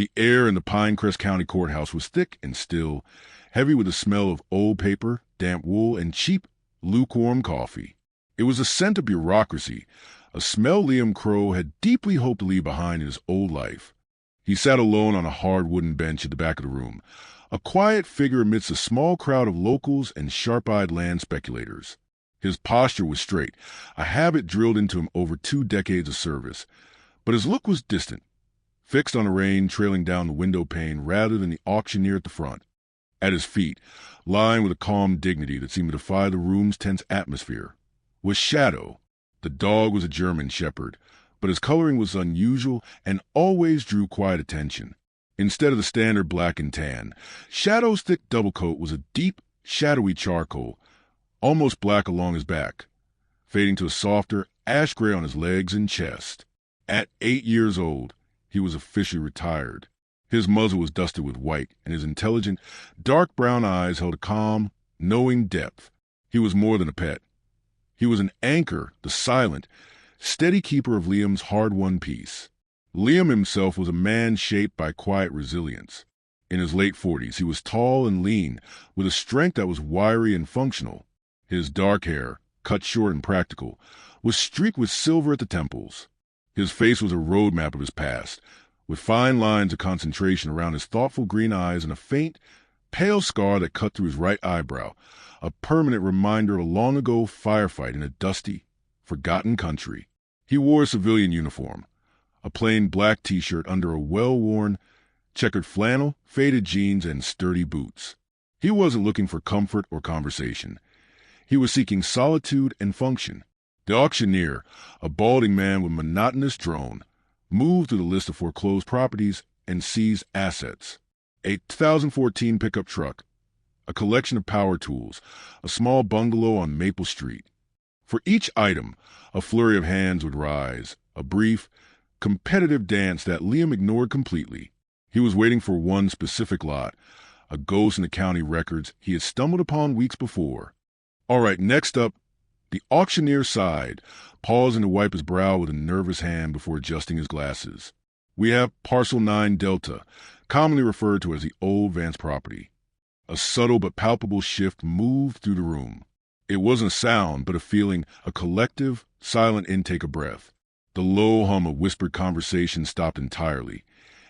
The air in the Pinecrest County Courthouse was thick and still, heavy with the smell of old paper, damp wool, and cheap, lukewarm coffee. It was a scent of bureaucracy, a smell Liam Crow had deeply hoped to leave behind in his old life. He sat alone on a hard wooden bench at the back of the room, a quiet figure amidst a small crowd of locals and sharp-eyed land speculators. His posture was straight, a habit drilled into him over 2 decades of service, but his look was distant, fixed on the rain trailing down the window pane rather than the auctioneer at the front. At his feet, lying with a calm dignity that seemed to defy the room's tense atmosphere, was Shadow. The dog was a German shepherd, but his coloring was unusual and always drew quiet attention. Instead of the standard black and tan, Shadow's thick double coat was a deep, shadowy charcoal, almost black along his back, fading to a softer ash gray on his legs and chest. At 8 years old, he was officially retired. His muzzle was dusted with white, and his intelligent, dark brown eyes held a calm, knowing depth. He was more than a pet. He was an anchor, the silent, steady keeper of Liam's hard-won peace. Liam himself was a man shaped by quiet resilience. In his late 40s, he was tall and lean, with a strength that was wiry and functional. His dark hair, cut short and practical, was streaked with silver at the temples. His face was a roadmap of his past, with fine lines of concentration around his thoughtful green eyes and a faint, pale scar that cut through his right eyebrow, a permanent reminder of a long-ago firefight in a dusty, forgotten country. He wore a civilian uniform, a plain black T-shirt under a well-worn, checkered flannel, faded jeans, and sturdy boots. He wasn't looking for comfort or conversation. He was seeking solitude and function. The auctioneer, a balding man with monotonous drone, moved through the list of foreclosed properties and seized assets. A 2014 pickup truck, a collection of power tools, a small bungalow on Maple Street. For each item, a flurry of hands would rise, a brief, competitive dance that Liam ignored completely. He was waiting for one specific lot, a ghost in the county records he had stumbled upon weeks before. All right, next up, the auctioneer sighed, pausing to wipe his brow with a nervous hand before adjusting his glasses. We have Parcel 9 Delta, commonly referred to as the old Vance property. A subtle but palpable shift moved through the room. It wasn't a sound, but a feeling, a collective, silent intake of breath. The low hum of whispered conversation stopped entirely,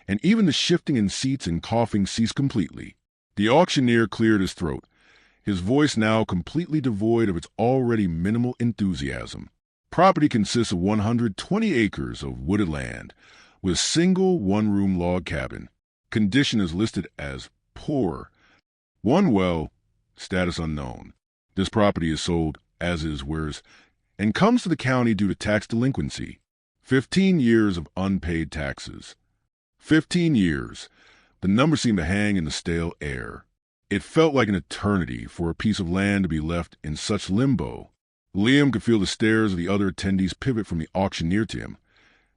and even the shifting in seats and coughing ceased completely. The auctioneer cleared his throat, his voice now completely devoid of its already minimal enthusiasm. Property consists of 120 acres of wooded land, with a single one-room log cabin. Condition is listed as poor. One well, status unknown. This property is sold, as is where's, and comes to the county due to tax delinquency. 15 years of unpaid taxes. 15 years. The number seemed to hang in the stale air. It felt like an eternity for a piece of land to be left in such limbo. Liam could feel the stares of the other attendees pivot from the auctioneer to him,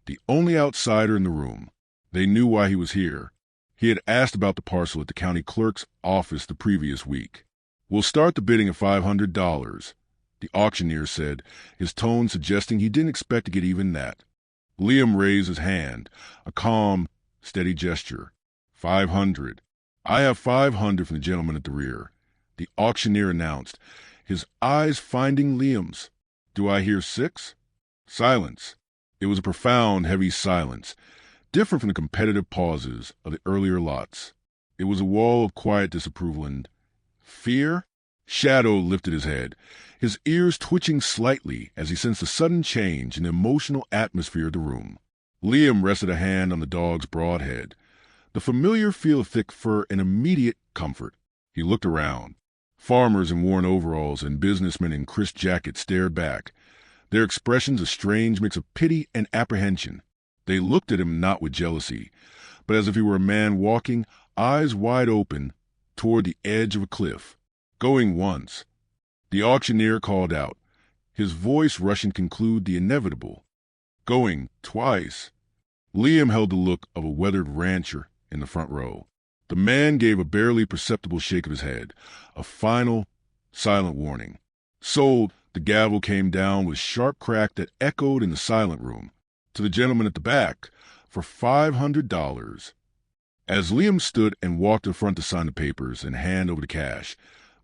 the only outsider in the room. They knew why he was here. He had asked about the parcel at the county clerk's office the previous week. "We'll start the bidding at $500, the auctioneer said, his tone suggesting he didn't expect to get even that. Liam raised his hand, a calm, steady gesture. 500. I have 500 from the gentleman at the rear, the auctioneer announced, his eyes finding Liam's. Do I hear 6? Silence. It was a profound, heavy silence, different from the competitive pauses of the earlier lots. It was a wall of quiet disapproval and fear. Shadow lifted his head, his ears twitching slightly as he sensed a sudden change in the emotional atmosphere of the room. Liam rested a hand on the dog's broad head, the familiar feel of thick fur and immediate comfort. He looked around. Farmers in worn overalls and businessmen in crisp jackets stared back, their expressions a strange mix of pity and apprehension. They looked at him not with jealousy, but as if he were a man walking, eyes wide open, toward the edge of a cliff. Going once. The auctioneer called out, his voice rushing to conclude the inevitable. Going twice. Liam held the look of a weathered rancher in the front row. The man gave a barely perceptible shake of his head, a final, silent warning. Sold. The gavel came down with a sharp crack that echoed in the silent room. To the gentleman at the back, for $500. As Liam stood and walked to the front to sign the papers and hand over the cash,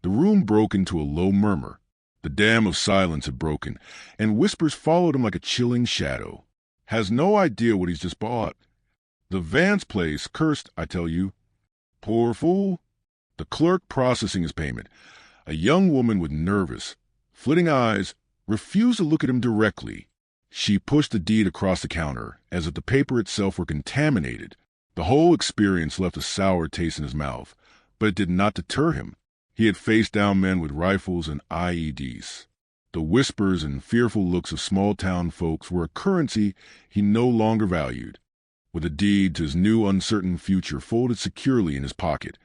the room broke into a low murmur. The dam of silence had broken, and whispers followed him like a chilling shadow. Has no idea what he's just bought. The Vance place, cursed, I tell you. Poor fool. The clerk processing his payment, a young woman with nervous, flitting eyes, refused to look at him directly. She pushed the deed across the counter, as if the paper itself were contaminated. The whole experience left a sour taste in his mouth, but it did not deter him. He had faced down men with rifles and IEDs. The whispers and fearful looks of small-town folks were a currency he no longer valued. With a deed to his new uncertain future folded securely in his pocket,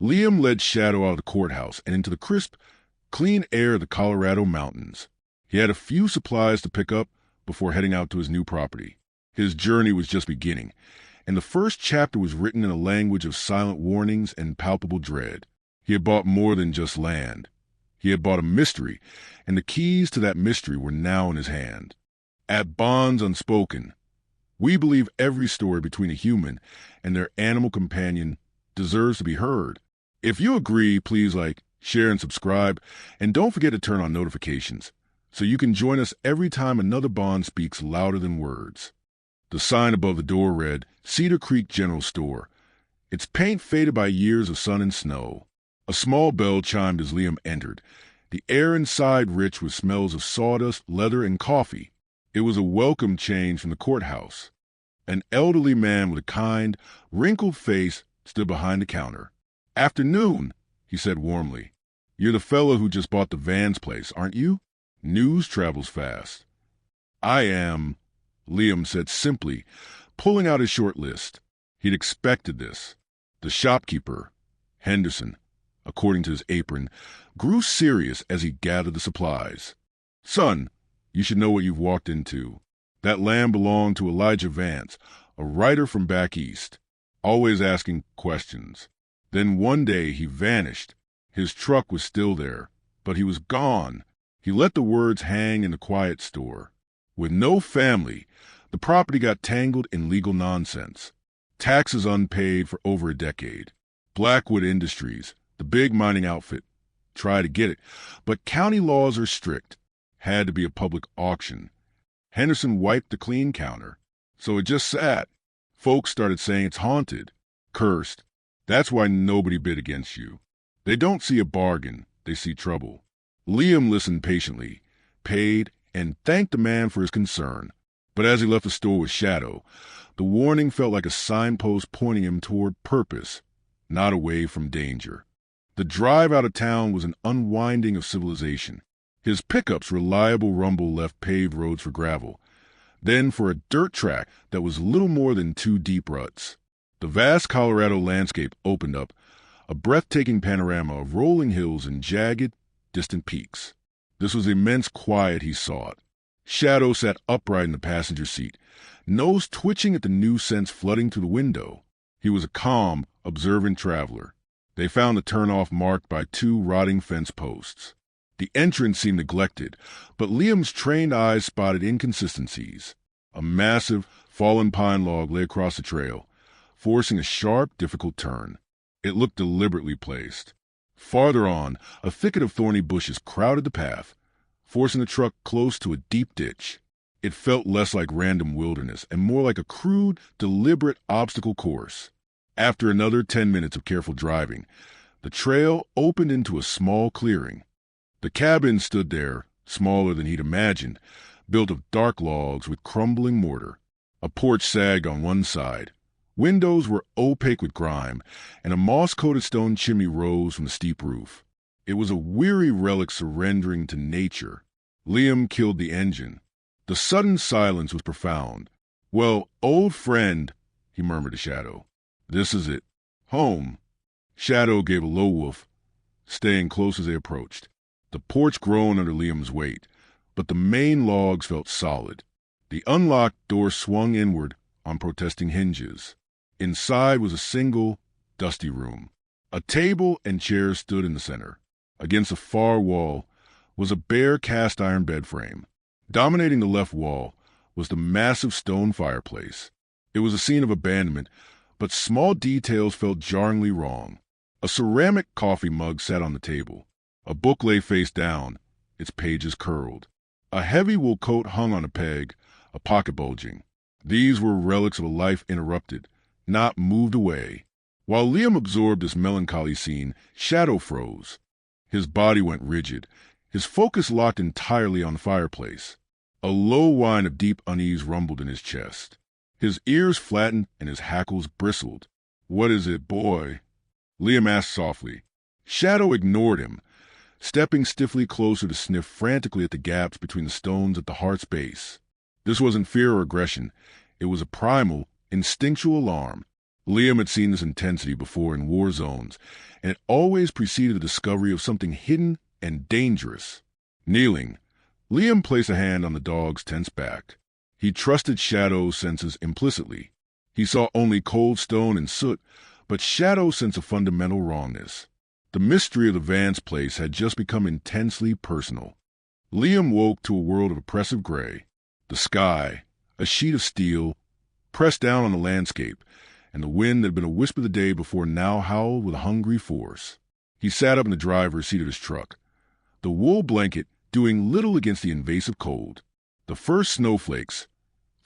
Liam led Shadow out of the courthouse and into the crisp, clean air of the Colorado mountains. He had a few supplies to pick up before heading out to his new property. His journey was just beginning, and the first chapter was written in a language of silent warnings and palpable dread. He had bought more than just land. He had bought a mystery, and the keys to that mystery were now in his hand. At Bonds Unspoken, we believe every story between a human and their animal companion deserves to be heard. If you agree, please like, share, and subscribe, and don't forget to turn on notifications so you can join us every time another Bond speaks louder than words. The sign above the door read, Cedar Creek General Store. Its paint faded by years of sun and snow. A small bell chimed as Liam entered, the air inside rich with smells of sawdust, leather, and coffee. It was a welcome change from the courthouse. An elderly man with a kind, wrinkled face stood behind the counter. "Afternoon," he said warmly. "You're the fellow who just bought the Vance place, aren't you? News travels fast." "I am," Liam said simply, pulling out his short list. He'd expected this. The shopkeeper, Henderson, according to his apron, grew serious as he gathered the supplies. "Son, you should know what you've walked into. That land belonged to Elijah Vance, a writer from back east, always asking questions. Then one day he vanished. His truck was still there, but he was gone. He let the words hang in the quiet store. With no family, the property got tangled in legal nonsense. Taxes unpaid for over a decade. Blackwood Industries, the big mining outfit, tried to get it, but county laws are strict. Had to be a public auction. Henderson wiped the clean counter, so it just sat. Folks started saying it's haunted, cursed. That's why nobody bid against you. They don't see a bargain, they see trouble." Liam listened patiently, paid, and thanked the man for his concern. But as he left the store with Shadow, the warning felt like a signpost pointing him toward purpose, not away from danger. The drive out of town was an unwinding of civilization. His pickup's reliable rumble left paved roads for gravel, then for a dirt track that was little more than 2 deep ruts. The vast Colorado landscape opened up, a breathtaking panorama of rolling hills and jagged, distant peaks. This was immense quiet he sought. Shadow sat upright in the passenger seat, nose twitching at the new scents flooding through the window. He was a calm, observant traveler. They found the turnoff marked by 2 rotting fence posts. The entrance seemed neglected, but Liam's trained eyes spotted inconsistencies. A massive, fallen pine log lay across the trail, forcing a sharp, difficult turn. It looked deliberately placed. Farther on, a thicket of thorny bushes crowded the path, forcing the truck close to a deep ditch. It felt less like random wilderness and more like a crude, deliberate obstacle course. After another 10 minutes of careful driving, the trail opened into a small clearing. The cabin stood there, smaller than he'd imagined, built of dark logs with crumbling mortar. A porch sagged on one side. Windows were opaque with grime, and a moss-coated stone chimney rose from the steep roof. It was a weary relic surrendering to nature. Liam killed the engine. The sudden silence was profound. "Well, old friend," he murmured to Shadow. "This is it. Home." Shadow gave a low woof, staying close as they approached. The porch groaned under Liam's weight, but the main logs felt solid. The unlocked door swung inward on protesting hinges. Inside was a single, dusty room. A table and chairs stood in the center. Against a far wall was a bare cast-iron bed frame. Dominating the left wall was the massive stone fireplace. It was a scene of abandonment, but small details felt jarringly wrong. A ceramic coffee mug sat on the table. A book lay face down, its pages curled. A heavy wool coat hung on a peg, a pocket bulging. These were relics of a life interrupted, not moved away. While Liam absorbed this melancholy scene, Shadow froze. His body went rigid, his focus locked entirely on the fireplace. A low whine of deep unease rumbled in his chest. His ears flattened and his hackles bristled. "What is it, boy?" Liam asked softly. Shadow ignored him, stepping stiffly closer to sniff frantically at the gaps between the stones at the heart's base. This wasn't fear or aggression. It was a primal, instinctual alarm. Liam had seen this intensity before in war zones, and it always preceded the discovery of something hidden and dangerous. Kneeling, Liam placed a hand on the dog's tense back. He trusted Shadow's senses implicitly. He saw only cold stone and soot, but Shadow sensed a fundamental wrongness. The mystery of the Vance place had just become intensely personal. Liam woke to a world of oppressive gray. The sky, a sheet of steel, pressed down on the landscape, and the wind that had been a whisper the day before now howled with hungry force. He sat up in the driver's seat of his truck, the wool blanket doing little against the invasive cold. The first snowflakes,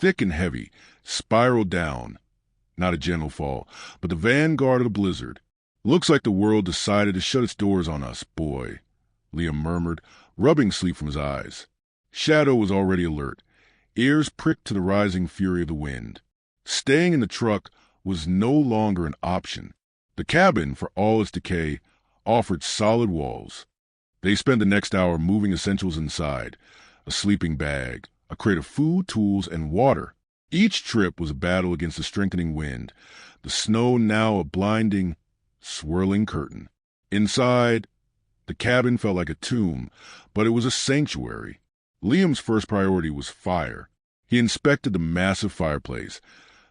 thick and heavy, spiraled down. Not a gentle fall, but the vanguard of the blizzard. "Looks like the world decided to shut its doors on us, boy," Liam murmured, rubbing sleep from his eyes. Shadow was already alert, ears pricked to the rising fury of the wind. Staying in the truck was no longer an option. The cabin, for all its decay, offered solid walls. They spent the next hour moving essentials inside, a sleeping bag, a crate of food, tools, and water. Each trip was a battle against the strengthening wind, the snow now a blinding, swirling curtain. Inside, the cabin felt like a tomb, but it was a sanctuary. Liam's first priority was fire. He inspected the massive fireplace,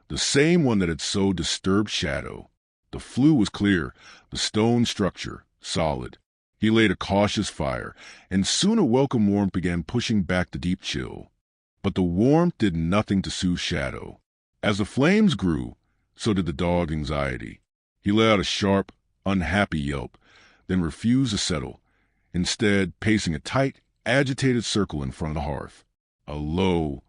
the same one that had so disturbed Shadow. The flue was clear, the stone structure solid. He laid a cautious fire, and soon a welcome warmth began pushing back the deep chill. But the warmth did nothing to soothe Shadow. As the flames grew, so did the dog's anxiety. He let out a sharp, unhappy yelp, then refused to settle, instead pacing a tight, agitated circle in front of the hearth. A low,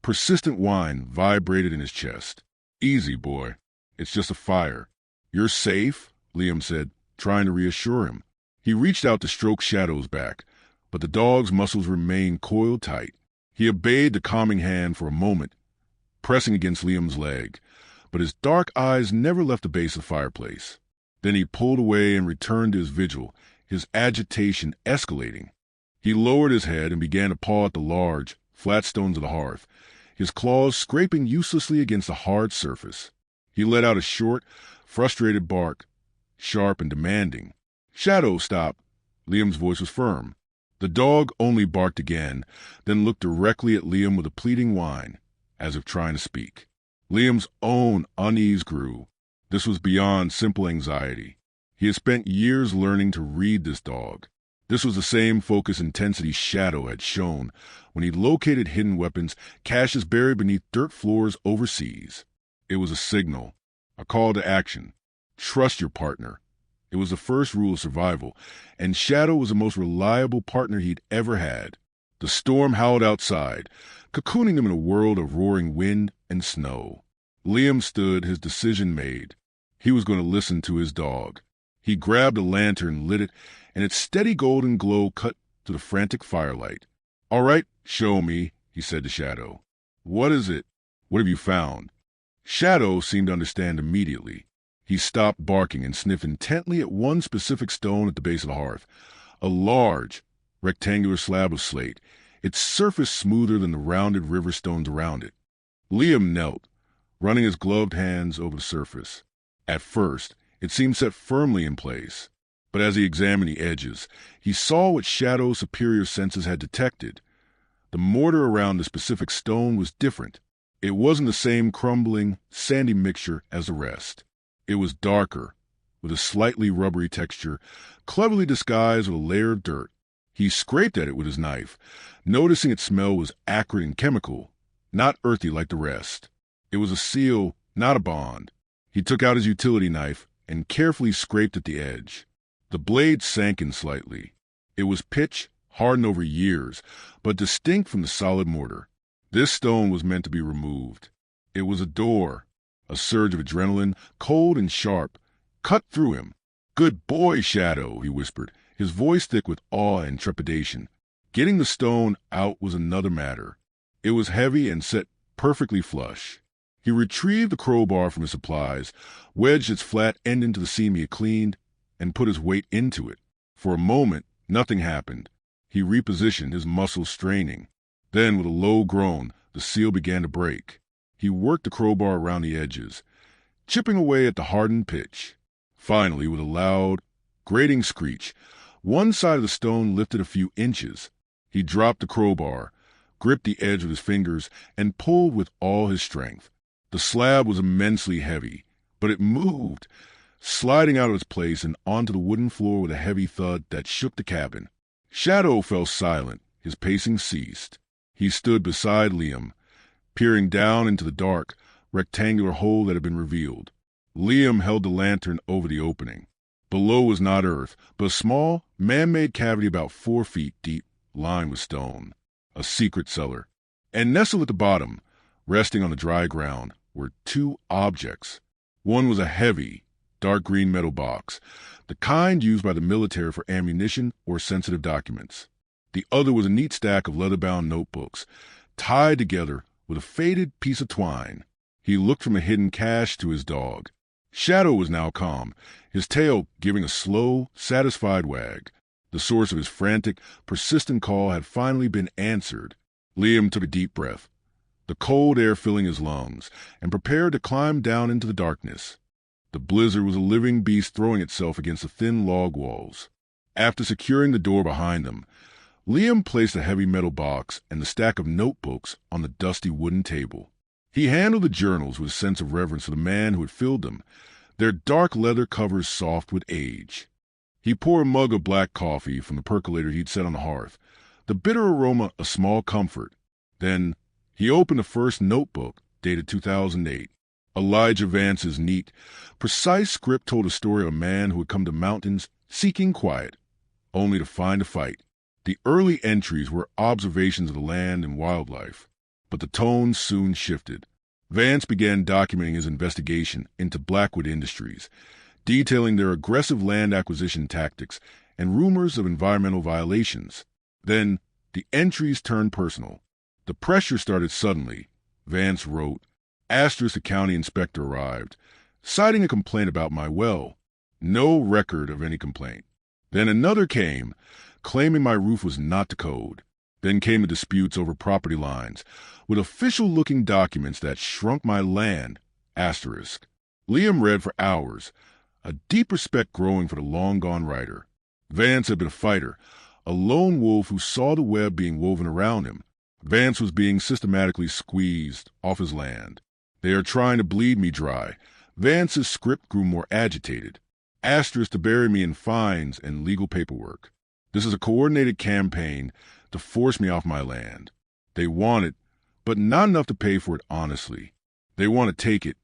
persistent whine vibrated in his chest. "Easy, boy. It's just a fire." "You're safe," Liam said, trying to reassure him. He reached out to stroke Shadow's back, but the dog's muscles remained coiled tight. He obeyed the calming hand for a moment, pressing against Liam's leg, but his dark eyes never left the base of the fireplace. Then he pulled away and returned to his vigil, his agitation escalating. He lowered his head and began to paw at the large, flat stones of the hearth, his claws scraping uselessly against the hard surface. He let out a short, frustrated bark, sharp and demanding. "Shadow, stop." Liam's voice was firm. The dog only barked again, then looked directly at Liam with a pleading whine, as if trying to speak. Liam's own unease grew. This was beyond simple anxiety. He had spent years learning to read this dog. This was the same focus intensity Shadow had shown when he located hidden weapons, caches buried beneath dirt floors overseas. It was a signal, a call to action. Trust your partner. It was the first rule of survival, and Shadow was the most reliable partner he'd ever had. The storm howled outside, cocooning them in a world of roaring wind and snow. Liam stood, his decision made. He was going to listen to his dog. He grabbed a lantern, lit it, and its steady golden glow cut to the frantic firelight. "All right, show me," he said to Shadow. "What is it? What have you found?" Shadow seemed to understand immediately. He stopped barking and sniffed intently at one specific stone at the base of the hearth, a large, rectangular slab of slate, its surface smoother than the rounded river stones around it. Liam knelt, running his gloved hands over the surface. At first, it seemed set firmly in place, but as he examined the edges, he saw what Shadow's superior senses had detected. The mortar around the specific stone was different. It wasn't the same crumbling, sandy mixture as the rest. It was darker, with a slightly rubbery texture, cleverly disguised with a layer of dirt. He scraped at it with his knife, noticing its smell was acrid and chemical, not earthy like the rest. It was a seal, not a bond. He took out his utility knife and carefully scraped at the edge. The blade sank in slightly. It was pitch, hardened over years, but distinct from the solid mortar. This stone was meant to be removed. It was a door. A surge of adrenaline, cold and sharp, cut through him. "Good boy, Shadow," he whispered, his voice thick with awe and trepidation. Getting the stone out was another matter. It was heavy and set perfectly flush. He retrieved the crowbar from his supplies, wedged its flat end into the seam he had cleaned, and put his weight into it. For a moment, nothing happened. He repositioned, his muscles straining. Then, with a low groan, the seal began to break. He worked the crowbar around the edges, chipping away at the hardened pitch. Finally, with a loud, grating screech, one side of the stone lifted a few inches. He dropped the crowbar, gripped the edge with his fingers, and pulled with all his strength. The slab was immensely heavy, but it moved, sliding out of its place and onto the wooden floor with a heavy thud that shook the cabin. Shadow fell silent. His pacing ceased. He stood beside Liam, peering down into the dark, rectangular hole that had been revealed. Liam held the lantern over the opening. Below was not earth, but a small, man-made cavity about 4 feet deep, lined with stone. A secret cellar. And nestled at the bottom, resting on the dry ground, were 2 objects. One was a heavy, dark green metal box, the kind used by the military for ammunition or sensitive documents. The other was a neat stack of leather-bound notebooks, tied together with a faded piece of twine. He looked from a hidden cache to his dog. Shadow was now calm, his tail giving a slow, satisfied wag. The source of his frantic, persistent call had finally been answered. Liam took a deep breath, the cold air filling his lungs, and prepared to climb down into the darkness. The blizzard was a living beast throwing itself against the thin log walls. After securing the door behind them, Liam placed a heavy metal box and the stack of notebooks on the dusty wooden table. He handled the journals with a sense of reverence for the man who had filled them, their dark leather covers soft with age. He poured a mug of black coffee from the percolator he'd set on the hearth, the bitter aroma a small comfort. Then he opened the first notebook, dated 2008. Elijah Vance's neat, precise script told a story of a man who had come to mountains seeking quiet, only to find a fight. The early entries were observations of the land and wildlife, but the tone soon shifted. Vance began documenting his investigation into Blackwood Industries, detailing their aggressive land acquisition tactics and rumors of environmental violations. Then the entries turned personal. The pressure started suddenly. Vance wrote, "Asterisk, the county inspector arrived, citing a complaint about my well. No record of any complaint. Then another came, claiming my roof was not to code. Then came the disputes over property lines, with official-looking documents that shrunk my land. Asterisk." Liam read for hours, a deep respect growing for the long-gone writer. Vance had been a fighter, a lone wolf who saw the web being woven around him. Vance was being systematically squeezed off his land. "They are trying to bleed me dry." Vance's script grew more agitated. Asterisk, to bury me in fines and legal paperwork. This is a coordinated campaign to force me off my land. They want it, but not enough to pay for it honestly. They want to take it,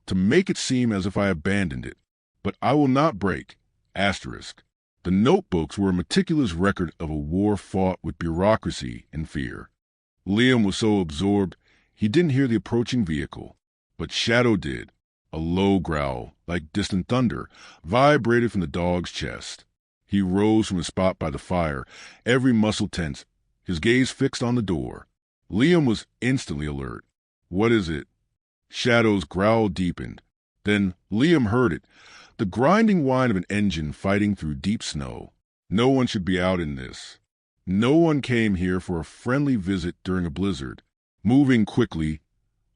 to make it seem as if I abandoned it. But I will not break. Asterisk. The notebooks were a meticulous record of a war fought with bureaucracy and fear. Liam was so absorbed he didn't hear the approaching vehicle, but Shadow did. A low growl, like distant thunder, vibrated from the dog's chest. He rose from his spot by the fire, every muscle tense, his gaze fixed on the door. Liam was instantly alert. "What is it?" Shadow's growl deepened. Then Liam heard it, the grinding whine of an engine fighting through deep snow. No one should be out in this. No one came here for a friendly visit during a blizzard. Moving quickly,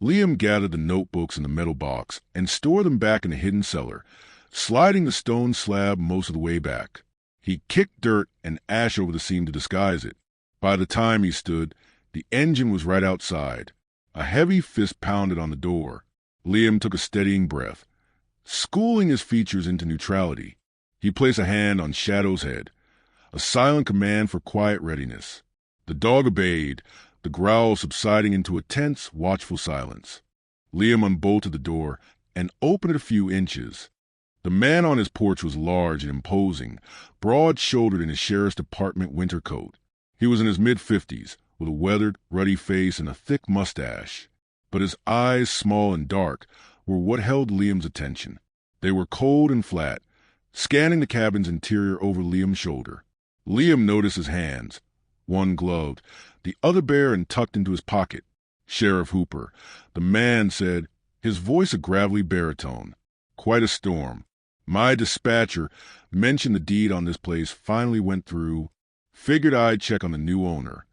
Liam gathered the notebooks in the metal box and stored them back in the hidden cellar, sliding the stone slab most of the way back. He kicked dirt and ash over the seam to disguise it. By the time he stood, the engine was right outside. A heavy fist pounded on the door. Liam took a steadying breath, schooling his features into neutrality. He placed a hand on Shadow's head, a silent command for quiet readiness. The dog obeyed, the growl subsiding into a tense, watchful silence. Liam unbolted the door, and opened it a few inches. The man on his porch was large and imposing, broad-shouldered in his sheriff's department winter coat. He was in his mid-50s, with a weathered, ruddy face and a thick mustache. But his eyes, small and dark, were what held Liam's attention. They were cold and flat, scanning the cabin's interior over Liam's shoulder. Liam noticed his hands, one gloved, the other bare and tucked into his pocket. "Sheriff Hooper," the man said, his voice a gravelly baritone. "Quite a storm. My dispatcher mentioned the deed on this place finally went through. Figured I'd check on the new owner."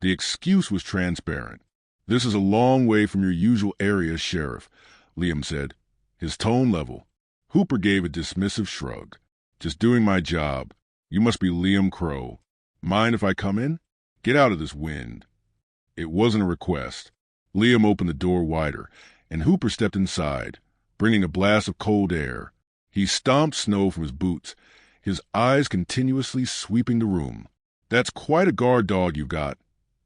The excuse was transparent. "This is a long way from your usual area, Sheriff," Liam said, his tone level. Hooper gave a dismissive shrug. "Just doing my job. You must be Liam Crow. Mind if I come in? Get out of this wind." It wasn't a request. Liam opened the door wider, and Hooper stepped inside, bringing a blast of cold air. He stomped snow from his boots, his eyes continuously sweeping the room. "That's quite a guard dog you've got,"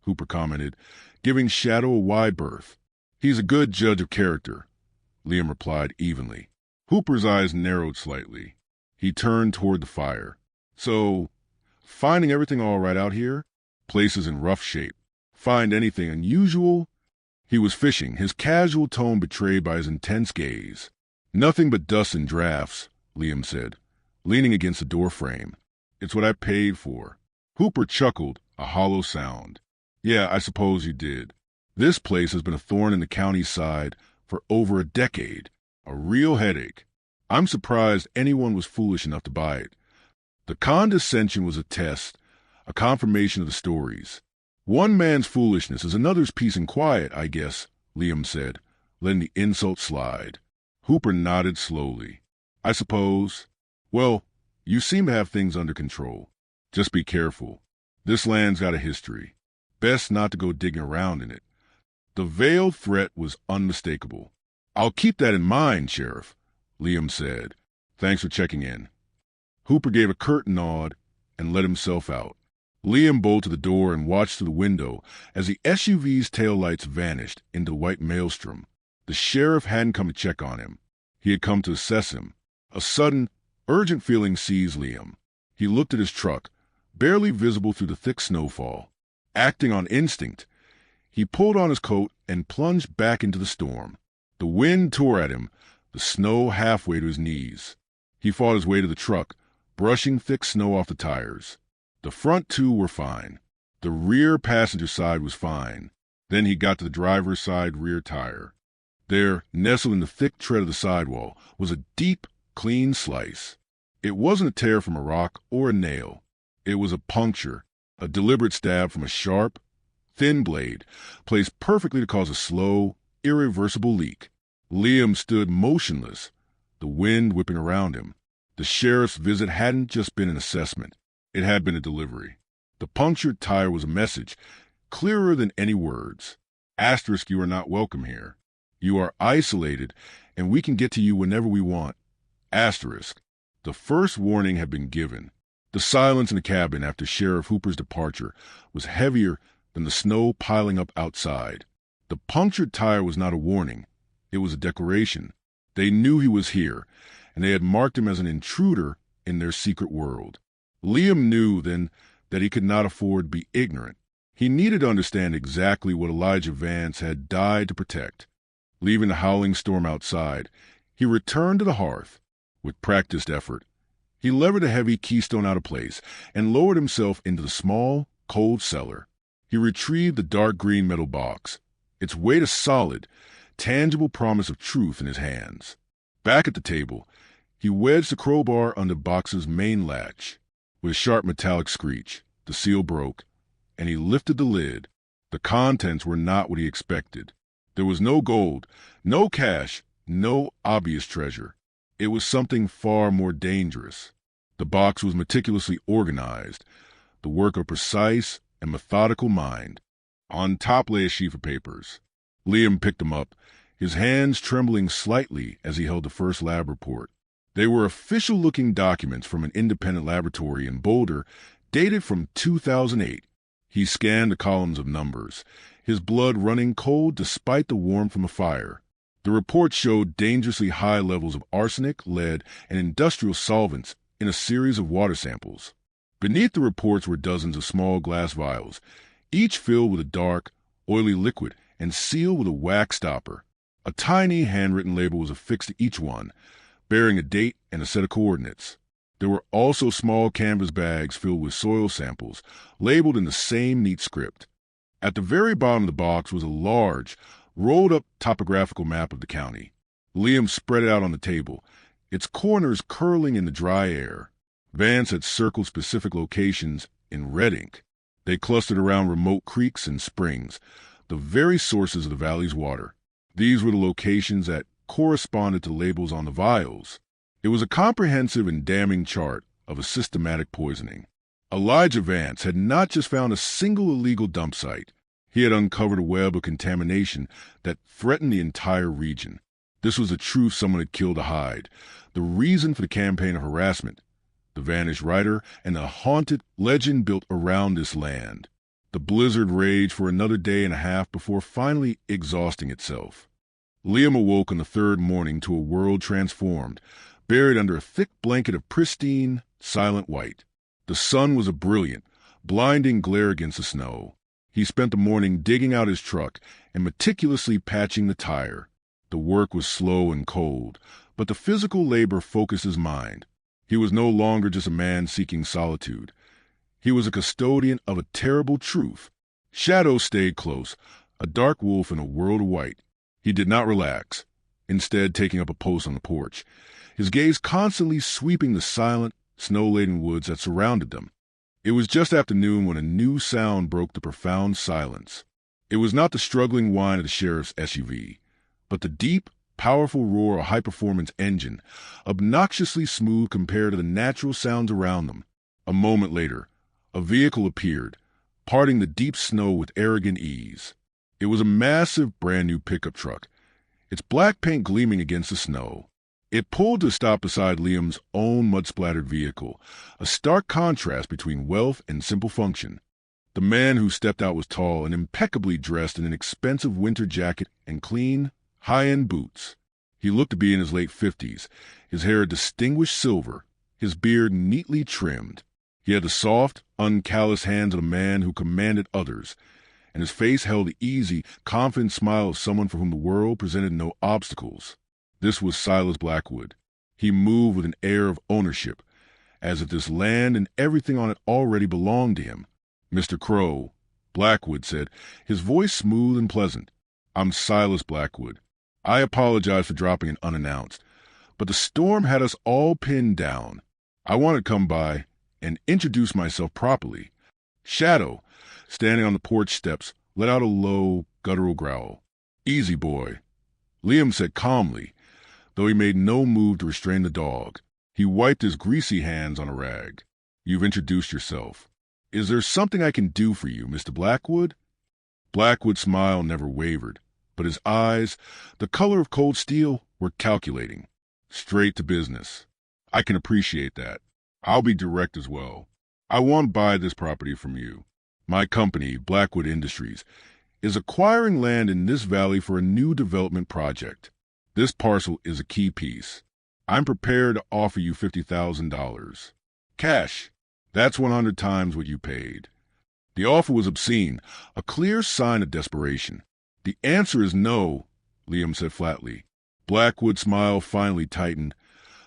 Hooper commented, giving Shadow a wide berth. "He's a good judge of character," Liam replied evenly. Hooper's eyes narrowed slightly. He turned toward the fire. "So, finding everything all right out here? Place is in rough shape. Find anything unusual?" He was fishing, his casual tone betrayed by his intense gaze. "Nothing but dust and drafts," Liam said, leaning against the door frame. "It's what I paid for." Hooper chuckled, a hollow sound. "Yeah, I suppose you did. This place has been a thorn in the county's side for over a decade. A real headache. I'm surprised anyone was foolish enough to buy it." The condescension was a test, a confirmation of the stories. "One man's foolishness is another's peace and quiet, I guess," Liam said, letting the insult slide. Hooper nodded slowly. "I suppose. Well, you seem to have things under control. Just be careful. This land's got a history. Best not to go digging around in it." The veiled threat was unmistakable. "I'll keep that in mind, Sheriff," Liam said. "Thanks for checking in." Hooper gave a curt nod and let himself out. Liam bolted the door and watched through the window as the SUV's taillights vanished into the white maelstrom. The sheriff hadn't come to check on him. He had come to assess him. A sudden, urgent feeling seized Liam. He looked at his truck, barely visible through the thick snowfall. Acting on instinct, he pulled on his coat and plunged back into the storm. The wind tore at him, the snow halfway to his knees. He fought his way to the truck, brushing thick snow off the tires. The front two were fine. The rear passenger side was fine. Then he got to the driver's side rear tire. There, nestled in the thick tread of the sidewall, was a deep, clean slice. It wasn't a tear from a rock or a nail. It was a puncture, a deliberate stab from a sharp, thin blade, placed perfectly to cause a slow, irreversible leak. Liam stood motionless, the wind whipping around him. The sheriff's visit hadn't just been an assessment. It had been a delivery. The punctured tire was a message, clearer than any words. Asterisk, you are not welcome here. You are isolated, and we can get to you whenever we want. Asterisk. The first warning had been given. The silence in the cabin after Sheriff Hooper's departure was heavier than the snow piling up outside. The punctured tire was not a warning. It was a declaration. They knew he was here, and they had marked him as an intruder in their secret world. Liam knew then that he could not afford to be ignorant. He needed to understand exactly what Elijah Vance had died to protect. Leaving the howling storm outside, he returned to the hearth. With practiced effort, he levered a heavy keystone out of place and lowered himself into the small, cold cellar. He retrieved the dark green metal box, its weight a solid, tangible promise of truth in his hands. Back at the table, he wedged the crowbar under the box's main latch. With a sharp metallic screech, the seal broke, and he lifted the lid. The contents were not what he expected. There was no gold, no cash, no obvious treasure. It was something far more dangerous. The box was meticulously organized, the work of a precise and methodical mind. On top lay a sheaf of papers. Liam picked them up, his hands trembling slightly as he held the first lab report. They were official-looking documents from an independent laboratory in Boulder, dated from 2008. He scanned the columns of numbers, his blood running cold despite the warmth from the fire. The report showed dangerously high levels of arsenic, lead, and industrial solvents in a series of water samples. Beneath the reports were dozens of small glass vials, each filled with a dark, oily liquid and sealed with a wax stopper. A tiny handwritten label was affixed to each one, bearing a date and a set of coordinates. There were also small canvas bags filled with soil samples, labeled in the same neat script. At the very bottom of the box was a large, rolled-up topographical map of the county. Liam spread it out on the table, its corners curling in the dry air. Vance had circled specific locations in red ink. They clustered around remote creeks and springs, the very sources of the valley's water. These were the locations that corresponded to labels on the vials. It was a comprehensive and damning chart of a systematic poisoning. Elijah Vance had not just found a single illegal dump site. He had uncovered a web of contamination that threatened the entire region. This was the truth someone had killed to hide, the reason for the campaign of harassment, the vanished writer, and the haunted legend built around this land. The blizzard raged for another day and a half before finally exhausting itself. Liam awoke on the third morning to a world transformed, buried under a thick blanket of pristine, silent white. The sun was a brilliant, blinding glare against the snow. He spent the morning digging out his truck and meticulously patching the tire. The work was slow and cold, but the physical labor focused his mind. He was no longer just a man seeking solitude. He was a custodian of a terrible truth. Shadow stayed close, a dark wolf in a world of white. He did not relax, instead taking up a post on the porch, his gaze constantly sweeping the silent, snow-laden woods that surrounded them. It was just after noon when a new sound broke the profound silence. It was not the struggling whine of the sheriff's SUV, but the deep, powerful roar of a high-performance engine, obnoxiously smooth compared to the natural sounds around them. A moment later, a vehicle appeared, parting the deep snow with arrogant ease. It was a massive, brand-new pickup truck, its black paint gleaming against the snow. It pulled to a stop beside Liam's own mud-splattered vehicle, a stark contrast between wealth and simple function. The man who stepped out was tall and impeccably dressed in an expensive winter jacket and clean, high-end boots. He looked to be in his late 50s, his hair a distinguished silver, his beard neatly trimmed. He had the soft, uncalloused hands of a man who commanded others, and his face held the easy, confident smile of someone for whom the world presented no obstacles. This was Silas Blackwood. He moved with an air of ownership, as if this land and everything on it already belonged to him. "Mr. Crow," Blackwood said, his voice smooth and pleasant. "I'm Silas Blackwood. I apologize for dropping in unannounced, but the storm had us all pinned down. I wanted to come by and introduce myself properly." Shadow, standing on the porch steps, let out a low, guttural growl. "Easy, boy," Liam said calmly, though he made no move to restrain the dog. He wiped his greasy hands on a rag. "You've introduced yourself. Is there something I can do for you, Mr. Blackwood?" Blackwood's smile never wavered, but his eyes, the color of cold steel, were calculating. Straight to business. "I can appreciate that. I'll be direct as well. I want to buy this property from you. My company, Blackwood Industries, is acquiring land in this valley for a new development project. This parcel is a key piece. I'm prepared to offer you $50,000. Cash. That's 100 times what you paid." The offer was obscene, a clear sign of desperation. "The answer is no," Liam said flatly. Blackwood's smile finally tightened,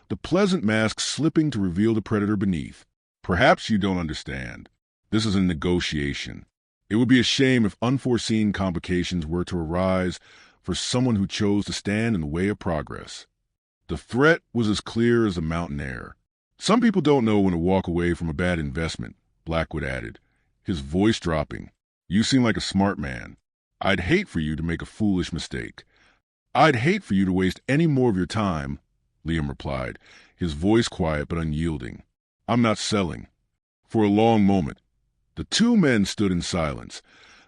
the pleasant mask slipping to reveal the predator beneath. "Perhaps you don't understand. This is a negotiation. It would be a shame if unforeseen complications were to arise for someone who chose to stand in the way of progress." The threat was as clear as the mountain air. "Some people don't know when to walk away from a bad investment," Blackwood added, his voice dropping. "You seem like a smart man. I'd hate for you to make a foolish mistake." "I'd hate for you to waste any more of your time," Liam replied, his voice quiet but unyielding. "I'm not selling." For a long moment, the two men stood in silence,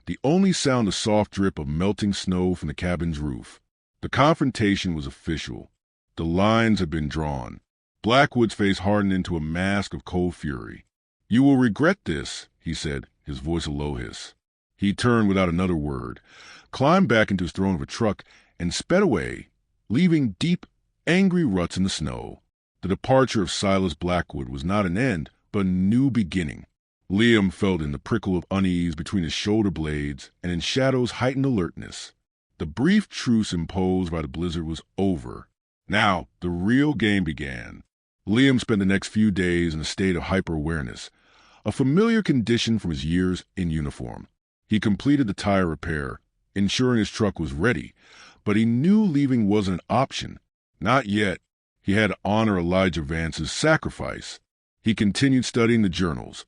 the only sound the soft drip of melting snow from the cabin's roof. The confrontation was official. The lines had been drawn. Blackwood's face hardened into a mask of cold fury. "You will regret this," he said, his voice a low hiss. He turned without another word, climbed back into his throne of a truck, and sped away, leaving deep, angry ruts in the snow. The departure of Silas Blackwood was not an end, but a new beginning. Liam felt in the prickle of unease between his shoulder blades and in Shadow's heightened alertness. The brief truce imposed by the blizzard was over. Now, the real game began. Liam spent the next few days in a state of hyper-awareness, a familiar condition from his years in uniform. He completed the tire repair, ensuring his truck was ready, but he knew leaving wasn't an option. Not yet. He had to honor Elijah Vance's sacrifice. He continued studying the journals,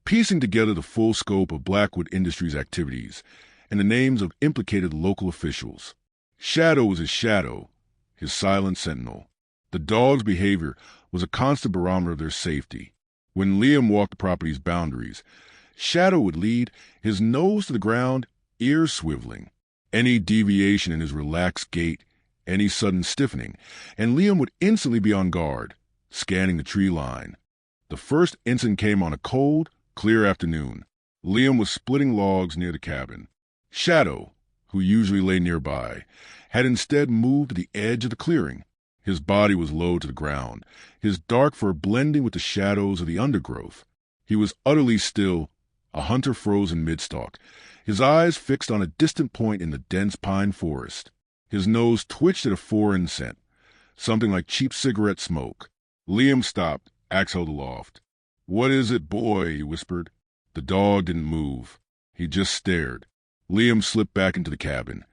piecing together the full scope of Blackwood Industries' activities and the names of implicated local officials. Shadow was his shadow, his silent sentinel. The dog's behavior was a constant barometer of their safety. When Liam walked the property's boundaries, Shadow would lead, his nose to the ground, ears swiveling. Any deviation in his relaxed gait, any sudden stiffening, and Liam would instantly be on guard, scanning the tree line. The first incident came on a cold, clear afternoon. Liam was splitting logs near the cabin. Shadow, who usually lay nearby, had instead moved to the edge of the clearing. His body was low to the ground, his dark fur blending with the shadows of the undergrowth. He was utterly still, a hunter frozen mid-stalk, his eyes fixed on a distant point in the dense pine forest. His nose twitched at a foreign scent, something like cheap cigarette smoke. Liam stopped, axe held aloft. "What is it, boy?" he whispered. The dog didn't move. He just stared. Liam slipped back into the cabin,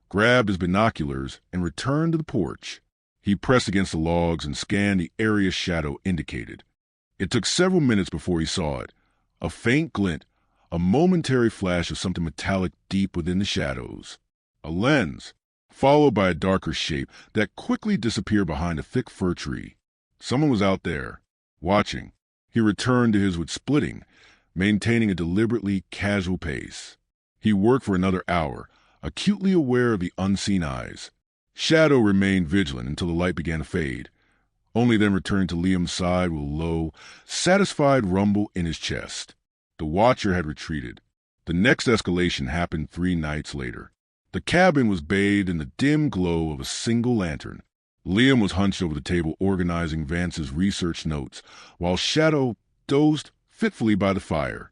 grabbed his binoculars, and returned to the porch. He pressed against the logs and scanned the area Shadow indicated. It took several minutes before he saw it. A faint glint, a momentary flash of something metallic deep within the shadows. A lens, followed by a darker shape that quickly disappeared behind a thick fir tree. Someone was out there, watching. He returned to his wood splitting, maintaining a deliberately casual pace. He worked for another hour, acutely aware of the unseen eyes. Shadow remained vigilant until the light began to fade, only then returned to Liam's side with a low, satisfied rumble in his chest. The watcher had retreated. The next escalation happened 3 nights later. The cabin was bathed in the dim glow of a single lantern. Liam was hunched over the table organizing Vance's research notes, while Shadow dozed fitfully by the fire.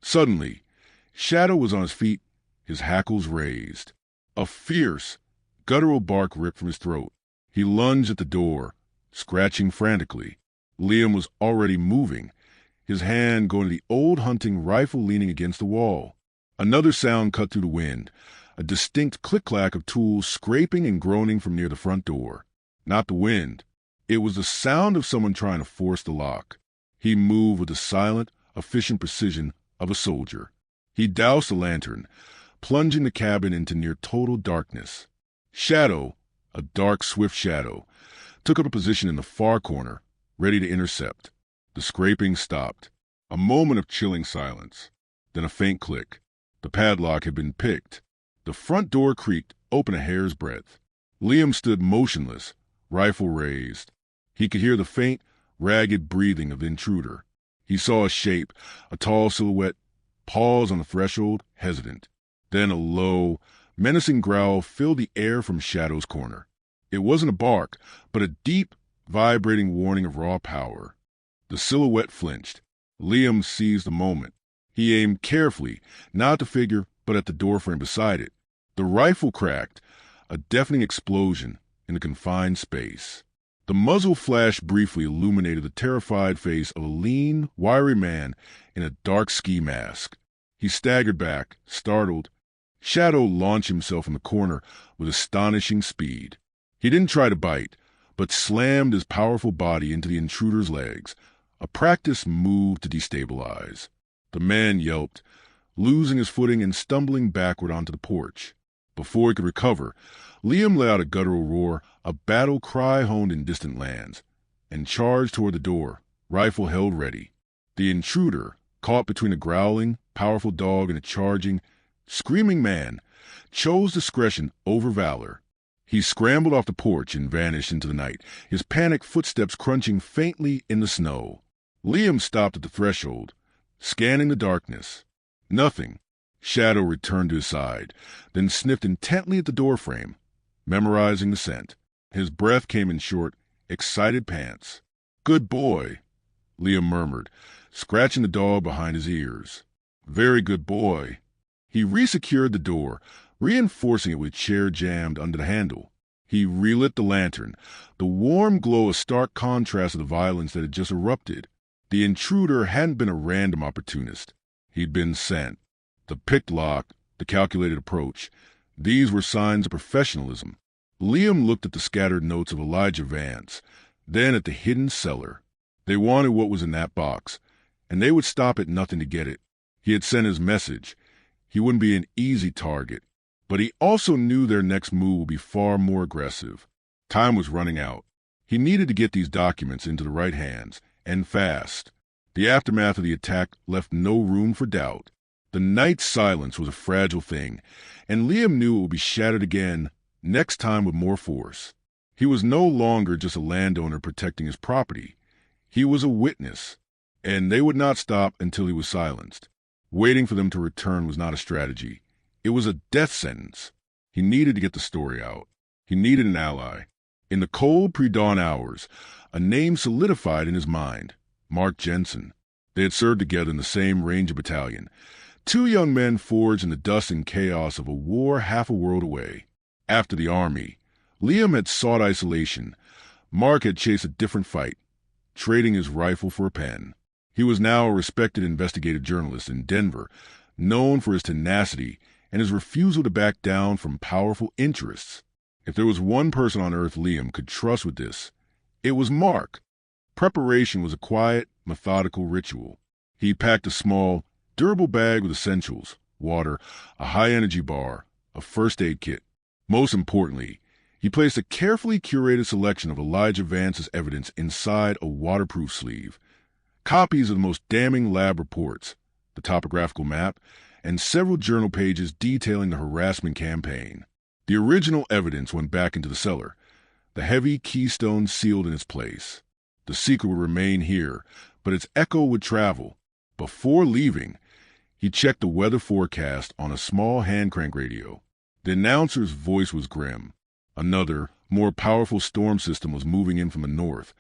Suddenly, Shadow was on his feet, his hackles raised. A fierce, guttural bark ripped from his throat. He lunged at the door, scratching frantically. Liam was already moving, his hand going to the old hunting rifle leaning against the wall. Another sound cut through the wind, a distinct click-clack of tools scraping and groaning from near the front door. Not the wind. It was the sound of someone trying to force the lock. He moved with the silent, efficient precision of a soldier. He doused the lantern, plunging the cabin into near total darkness. Shadow, a dark, swift shadow, took up a position in the far corner, ready to intercept. The scraping stopped. A moment of chilling silence. Then a faint click. The padlock had been picked. The front door creaked, open a hair's breadth. Liam stood motionless, rifle raised. He could hear the faint, ragged breathing of the intruder. He saw a shape, a tall silhouette, pause on the threshold, hesitant. Then a low, menacing growl filled the air from Shadow's corner. It wasn't a bark, but a deep, vibrating warning of raw power. The silhouette flinched. Liam seized the moment. He aimed carefully, not at the figure, but at the doorframe beside it. The rifle cracked, a deafening explosion in the confined space. The muzzle flash briefly illuminated the terrified face of a lean, wiry man in a dark ski mask. He staggered back, startled. Shadow launched himself in the corner with astonishing speed. He didn't try to bite, but slammed his powerful body into the intruder's legs, a practiced move to destabilize. The man yelped, losing his footing and stumbling backward onto the porch. Before he could recover, Liam let out a guttural roar, a battle cry honed in distant lands, and charged toward the door, rifle held ready. The intruder, caught between a growling, powerful dog and a charging, screaming man, chose discretion over valor. He scrambled off the porch and vanished into the night, his panicked footsteps crunching faintly in the snow. Liam stopped at the threshold, scanning the darkness. Nothing. Shadow returned to his side, then sniffed intently at the doorframe, memorizing the scent. His breath came in short, excited pants. "Good boy," Liam murmured, scratching the dog behind his ears. "Very good boy." He resecured the door, reinforcing it with a chair jammed under the handle. He relit the lantern, the warm glow a stark contrast to the violence that had just erupted. The intruder hadn't been a random opportunist. He'd been sent. The picked lock, the calculated approach, these were signs of professionalism. Liam looked at the scattered notes of Elijah Vance, then at the hidden cellar. They wanted what was in that box, and they would stop at nothing to get it. He had sent his message. He wouldn't be an easy target, but he also knew their next move would be far more aggressive. Time was running out. He needed to get these documents into the right hands, and fast. The aftermath of the attack left no room for doubt. The night's silence was a fragile thing, and Liam knew it would be shattered again, next time with more force. He was no longer just a landowner protecting his property. He was a witness, and they would not stop until he was silenced. Waiting for them to return was not a strategy. It was a death sentence. He needed to get the story out. He needed an ally. In the cold pre-dawn hours, a name solidified in his mind: Mark Jensen. They had served together in the same Ranger battalion. Two young men forged in the dust and chaos of a war half a world away. After the Army, Liam had sought isolation. Mark had chased a different fight, trading his rifle for a pen. He was now a respected investigative journalist in Denver, known for his tenacity and his refusal to back down from powerful interests. If there was one person on earth Liam could trust with this, it was Mark. Preparation was a quiet, methodical ritual. He packed a small, durable bag with essentials: water, a high-energy bar, a first aid kit. Most importantly, he placed a carefully curated selection of Elijah Vance's evidence inside a waterproof sleeve. Copies of the most damning lab reports, the topographical map, and several journal pages detailing the harassment campaign. The original evidence went back into the cellar, the heavy keystone sealed in its place. The secret would remain here, but its echo would travel. Before leaving, he checked the weather forecast on a small hand-crank radio. The announcer's voice was grim. Another, more powerful storm system was moving in from the north,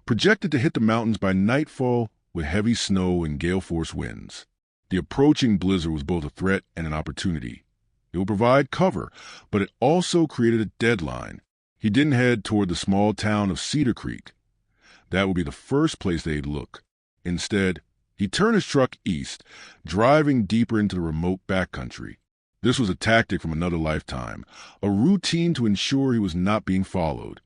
projected to hit the mountains by nightfall with heavy snow and gale-force winds. The approaching blizzard was both a threat and an opportunity. It would provide cover, but it also created a deadline. He didn't head toward the small town of Cedar Creek. That would be the first place they'd look. Instead, he turned his truck east, driving deeper into the remote backcountry. This was a tactic from another lifetime, a routine to ensure he was not being followed.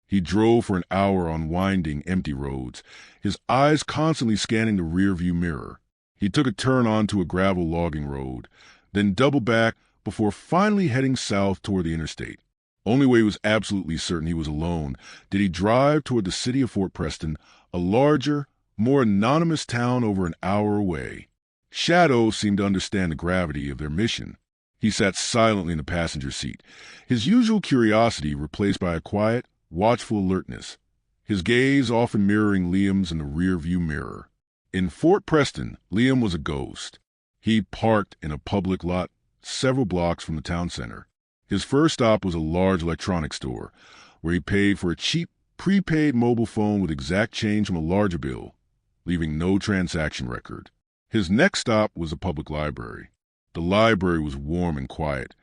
He drove for an hour on winding, empty roads, his eyes constantly scanning the rearview mirror. He took a turn onto a gravel logging road, then doubled back before finally heading south toward the interstate. Only way he was absolutely certain he was alone did he drive toward the city of Fort Preston, a larger, more anonymous town over an hour away. Shadow seemed to understand the gravity of their mission. He sat silently in the passenger seat, his usual curiosity replaced by a quiet, watchful alertness, his gaze often mirroring Liam's in the rearview mirror. In Fort Preston, Liam was a ghost. He parked in a public lot several blocks from the town center. His first stop was a large electronics store, where he paid for a cheap, prepaid mobile phone with exact change from a larger bill, leaving no transaction record. His next stop was a public library. The library was warm and quiet,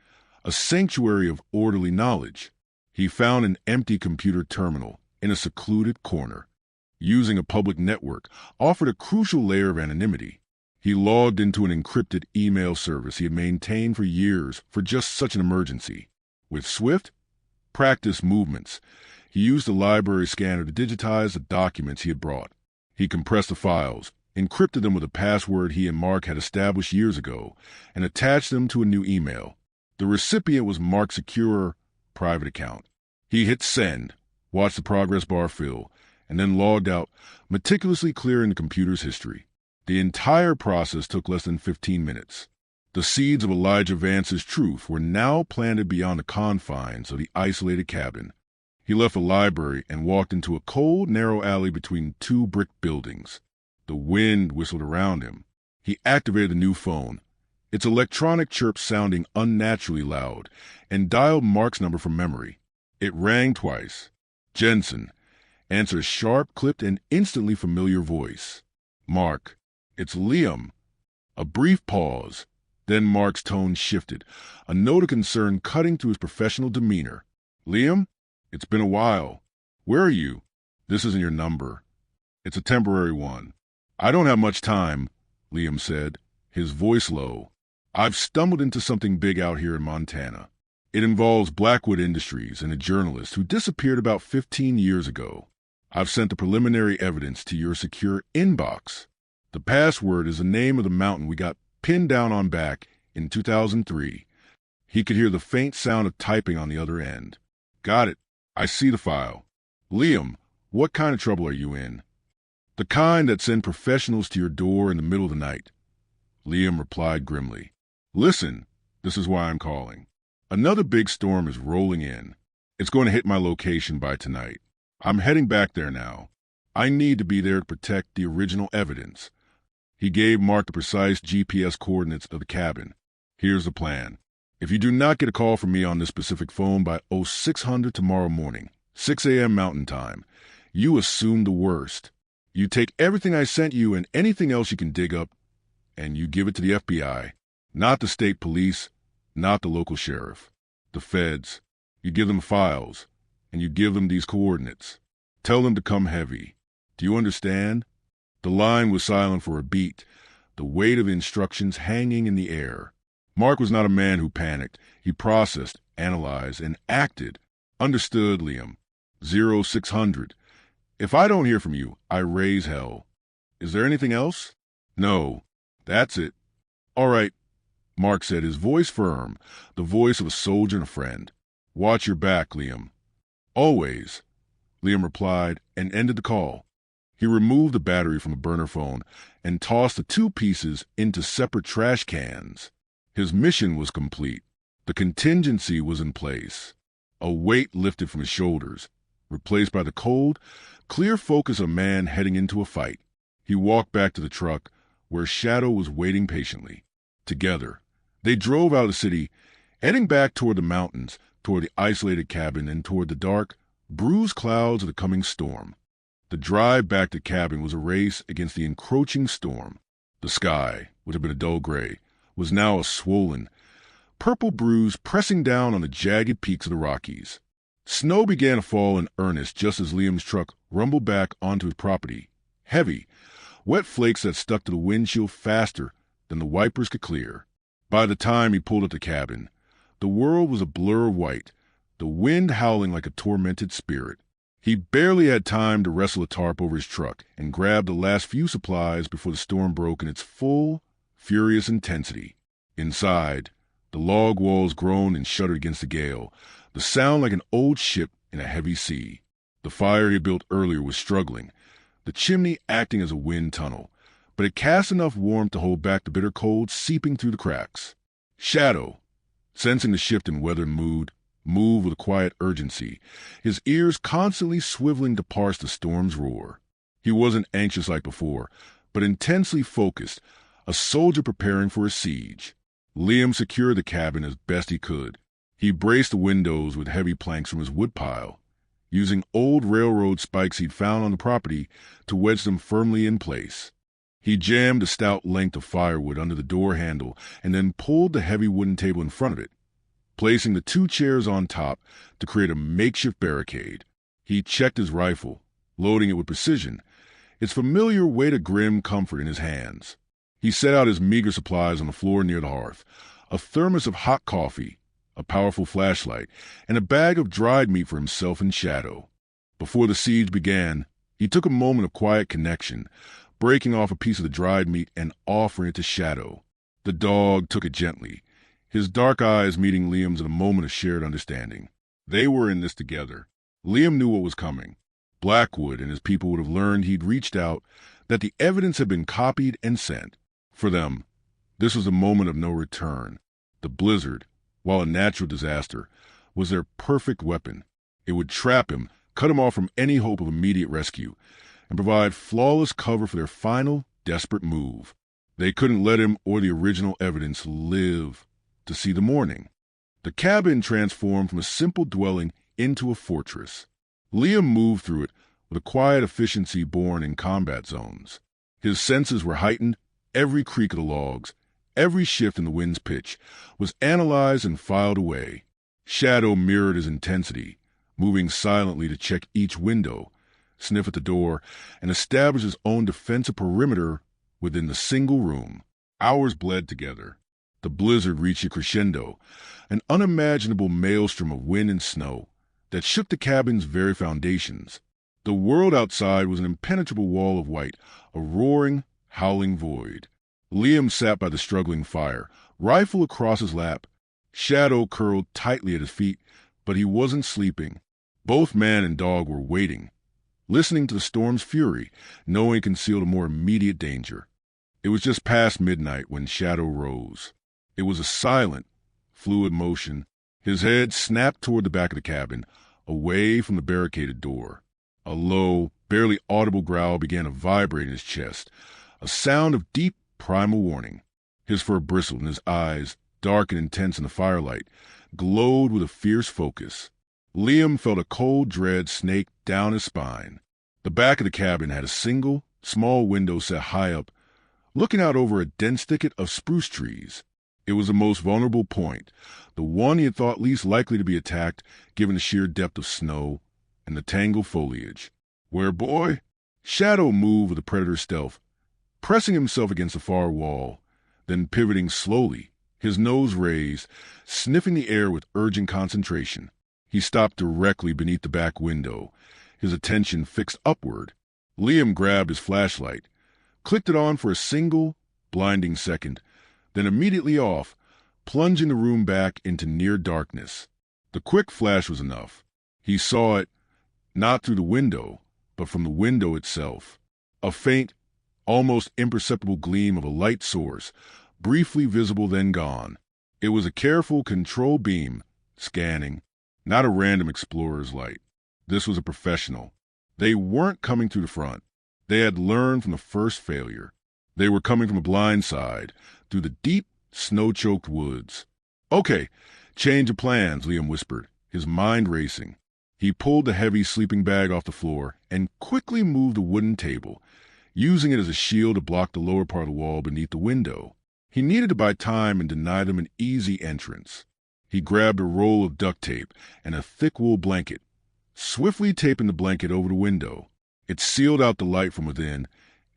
a sanctuary of orderly knowledge. He found an empty computer terminal in a secluded corner. Using a public network offered a crucial layer of anonymity. He logged into an encrypted email service he had maintained for years for just such an emergency. With swift, practiced movements, he used the library scanner to digitize the documents he had brought. He compressed the files, encrypted them with a password he and Mark had established years ago, and attached them to a new email. The recipient was Mark's secure, private account. He hit send, watched the progress bar fill, and then logged out, meticulously clearing the computer's history. The entire process took less than 15 minutes. The seeds of Elijah Vance's truth were now planted beyond the confines of the isolated cabin. He left the library and walked into a cold, narrow alley between two brick buildings. The wind whistled around him. He activated the new phone, its electronic chirp sounding unnaturally loud, and dialed Mark's number from memory. It rang twice. Jensen answered a sharp, clipped, and instantly familiar voice. Mark, it's Liam. A brief pause. Then Mark's tone shifted, a note of concern cutting through his professional demeanor. Liam, it's been a while. Where are you? This isn't your number. It's a temporary one. I don't have much time, Liam said, his voice low. I've stumbled into something big out here in Montana. It involves Blackwood Industries and a journalist who disappeared about 15 years ago. I've sent the preliminary evidence to your secure inbox. The password is the name of the mountain we got pinned down on back in 2003. He could hear the faint sound of typing on the other end. Got it. I see the file. Liam, what kind of trouble are you in? The kind that send professionals to your door in the middle of the night. Liam replied grimly. Listen, this is why I'm calling. Another big storm is rolling in. It's going to hit my location by tonight. I'm heading back there now. I need to be there to protect the original evidence. He gave Mark the precise GPS coordinates of the cabin. Here's the plan. If you do not get a call from me on this specific phone by 0600 tomorrow morning, 6 a.m. Mountain Time, you assume the worst. You take everything I sent you and anything else you can dig up, and you give it to the FBI, not the state police, not the local sheriff, the feds. You give them files, and you give them these coordinates. Tell them to come heavy. Do you understand? The line was silent for a beat, the weight of instructions hanging in the air. Mark was not a man who panicked. He processed, analyzed, and acted. Understood, Liam. 0600. If I don't hear from you, I raise hell. Is there anything else? No. That's it. All right, Mark said, his voice firm, the voice of a soldier and a friend. Watch your back, Liam. Always, Liam replied and ended the call. He removed the battery from the burner phone and tossed the two pieces into separate trash cans. His mission was complete. The contingency was in place. A weight lifted from his shoulders, replaced by the cold, clear focus of a man heading into a fight. He walked back to the truck, where Shadow was waiting patiently. Together, they drove out of the city, heading back toward the mountains, toward the isolated cabin, and toward the dark, bruised clouds of the coming storm. The drive back to the cabin was a race against the encroaching storm. The sky, which had been a dull gray, was now a swollen, purple bruise pressing down on the jagged peaks of the Rockies. Snow began to fall in earnest just as Liam's truck rumbled back onto his property. Heavy, wet flakes that stuck to the windshield faster than the wipers could clear. By the time he pulled at the cabin, the world was a blur of white, the wind howling like a tormented spirit. He barely had time to wrestle a tarp over his truck and grab the last few supplies before the storm broke in its full, furious intensity. Inside, the log walls groaned and shuddered against the gale, the sound like an old ship in a heavy sea. The fire he built earlier was struggling, the chimney acting as a wind tunnel, but it cast enough warmth to hold back the bitter cold seeping through the cracks. Shadow, sensing the shift in weather and mood, moved with a quiet urgency, his ears constantly swiveling to parse the storm's roar. He wasn't anxious like before, but intensely focused, a soldier preparing for a siege. Liam secured the cabin as best he could. He braced the windows with heavy planks from his woodpile, using old railroad spikes he'd found on the property to wedge them firmly in place. He jammed a stout length of firewood under the door handle and then pulled the heavy wooden table in front of it, placing the two chairs on top to create a makeshift barricade. He checked his rifle, loading it with precision, its familiar weight of grim comfort in his hands. He set out his meager supplies on the floor near the hearth, a thermos of hot coffee, a powerful flashlight, and a bag of dried meat for himself and Shadow. Before the siege began, he took a moment of quiet connection, breaking off a piece of the dried meat and offering it to Shadow. The dog took it gently, his dark eyes meeting Liam's in a moment of shared understanding. They were in this together. Liam knew what was coming. Blackwood and his people would have learned he'd reached out, that the evidence had been copied and sent. For them, this was a moment of no return. The blizzard, while a natural disaster, was their perfect weapon. It would trap him, cut him off from any hope of immediate rescue, and provide flawless cover for their final, desperate move. They couldn't let him or the original evidence live to see the morning. The cabin transformed from a simple dwelling into a fortress. Liam moved through it with a quiet efficiency born in combat zones. His senses were heightened. Every creak of the logs, every shift in the wind's pitch, was analyzed and filed away. Shadow mirrored his intensity, moving silently to check each window, sniff at the door, and establish his own defensive perimeter within the single room. Hours bled together. The blizzard reached a crescendo, an unimaginable maelstrom of wind and snow that shook the cabin's very foundations. The world outside was an impenetrable wall of white, a roaring, howling void. Liam sat by the struggling fire, rifle across his lap. Shadow curled tightly at his feet, but he wasn't sleeping. Both man and dog were waiting, listening to the storm's fury, knowing it concealed a more immediate danger. It was just past midnight when Shadow rose. It was a silent, fluid motion. His head snapped toward the back of the cabin, away from the barricaded door. A low, barely audible growl began to vibrate in his chest, a sound of deep, primal warning. His fur bristled and his eyes, dark and intense in the firelight, glowed with a fierce focus. Liam felt a cold dread snake down his spine. The back of the cabin had a single, small window set high up, looking out over a dense thicket of spruce trees. It was the most vulnerable point, the one he had thought least likely to be attacked given the sheer depth of snow and the tangled foliage. "Where, boy?" Shadow moved with the predator's stealth, pressing himself against the far wall, then pivoting slowly, his nose raised, sniffing the air with urgent concentration. He stopped directly beneath the back window, his attention fixed upward. Liam grabbed his flashlight, clicked it on for a single, blinding second, then immediately off, plunging the room back into near darkness. The quick flash was enough. He saw it, not through the window, but from the window itself. A faint, almost imperceptible gleam of a light source, briefly visible then gone. It was a careful control beam, scanning, not a random explorer's light. This was a professional. They weren't coming through the front. They had learned from the first failure. They were coming from a blind side, through the deep, snow-choked woods. "Okay, change of plans," Liam whispered, his mind racing. He pulled the heavy sleeping bag off the floor and quickly moved the wooden table, using it as a shield to block the lower part of the wall beneath the window. He needed to buy time and deny them an easy entrance. He grabbed a roll of duct tape and a thick wool blanket, swiftly taping the blanket over the window. It sealed out the light from within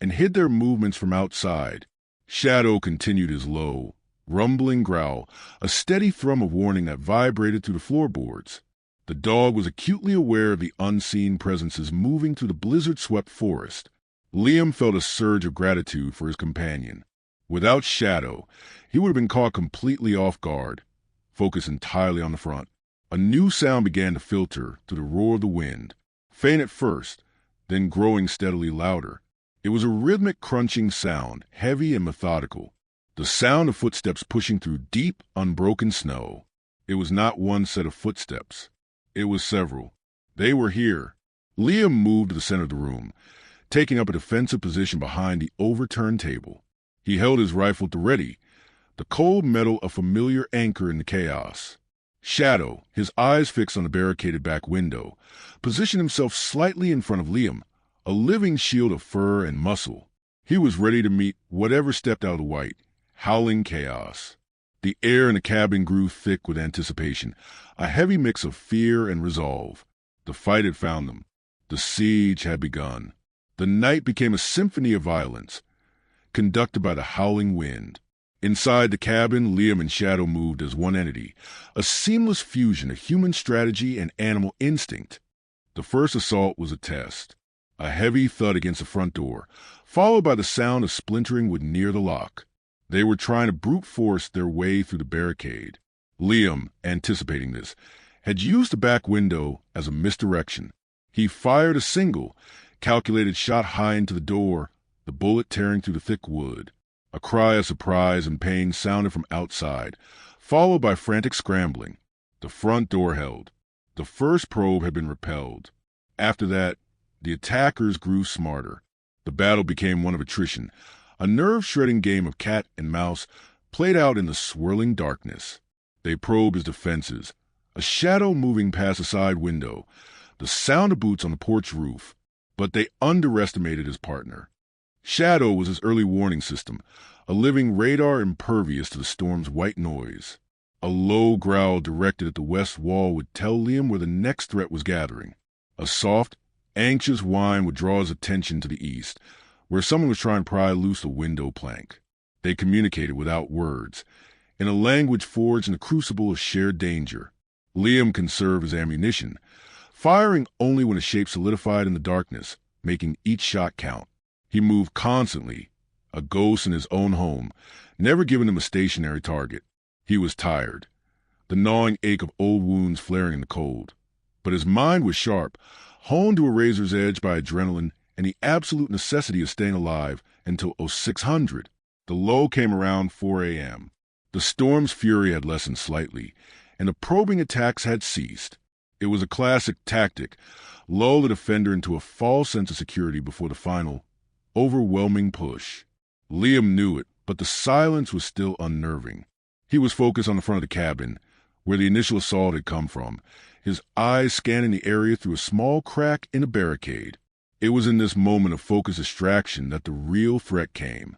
and hid their movements from outside. Shadow continued his low, rumbling growl, a steady thrum of warning that vibrated through the floorboards. The dog was acutely aware of the unseen presences moving through the blizzard-swept forest. Liam felt a surge of gratitude for his companion. Without Shadow, he would have been caught completely off guard, focused entirely on the front. A new sound began to filter through the roar of the wind, faint at first, then growing steadily louder. It was a rhythmic crunching sound, heavy and methodical, the sound of footsteps pushing through deep, unbroken snow. It was not one set of footsteps. It was several. They were here. Liam moved to the center of the room, taking up a defensive position behind the overturned table. He held his rifle at the ready, the cold metal a familiar anchor in the chaos. Shadow, his eyes fixed on the barricaded back window, positioned himself slightly in front of Liam, a living shield of fur and muscle. He was ready to meet whatever stepped out of the white, howling chaos. The air in the cabin grew thick with anticipation, a heavy mix of fear and resolve. The fight had found them. The siege had begun. The night became a symphony of violence, conducted by the howling wind. Inside the cabin, Liam and Shadow moved as one entity, a seamless fusion of human strategy and animal instinct. The first assault was a test. A heavy thud against the front door, followed by the sound of splintering wood near the lock. They were trying to brute force their way through the barricade. Liam, anticipating this, had used the back window as a misdirection. He fired a single, calculated shot high into the door, the bullet tearing through the thick wood. A cry of surprise and pain sounded from outside, followed by frantic scrambling. The front door held. The first probe had been repelled. After that, the attackers grew smarter. The battle became one of attrition, a nerve-shredding game of cat and mouse played out in the swirling darkness. They probed his defenses, A shadow moving past a side window, the sound of boots on the porch roof, but they underestimated his partner. Shadow was his early warning system, a living radar impervious to the storm's white noise. A low growl directed at the west wall would tell Liam where the next threat was gathering. A soft, anxious whine would draw his attention to the east, where someone was trying to pry loose a window plank. They communicated without words, in a language forged in the crucible of shared danger. Liam conserved his ammunition, firing only when a shape solidified in the darkness, making each shot count. He moved constantly, a ghost in his own home, never giving him a stationary target. He was tired, the gnawing ache of old wounds flaring in the cold. But his mind was sharp, honed to a razor's edge by adrenaline and the absolute necessity of staying alive until 0600. The lull came around 4 a.m. The storm's fury had lessened slightly, and the probing attacks had ceased. It was a classic tactic, lull the defender into a false sense of security before the final, overwhelming push. Liam knew it, but the silence was still unnerving. He was focused on the front of the cabin, where the initial assault had come from, his eyes scanning the area through a small crack in a barricade. It was in this moment of focused distraction that the real threat came.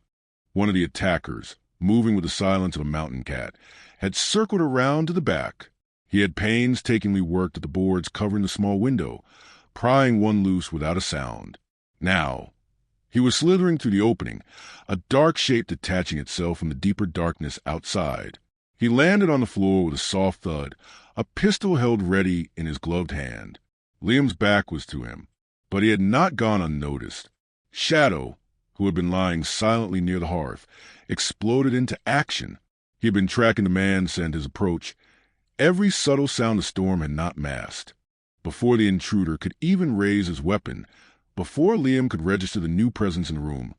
One of the attackers, moving with the silence of a mountain cat, had circled around to the back. He had painstakingly worked at the boards covering the small window, prying one loose without a sound. Now, he was slithering through the opening, a dark shape detaching itself from the deeper darkness outside. He landed on the floor with a soft thud, a pistol held ready in his gloved hand. Liam's back was to him, but he had not gone unnoticed. Shadow, who had been lying silently near the hearth, exploded into action. He had been tracking the man and his approach. Every subtle sound the storm had not masked. Before the intruder could even raise his weapon, before Liam could register the new presence in the room,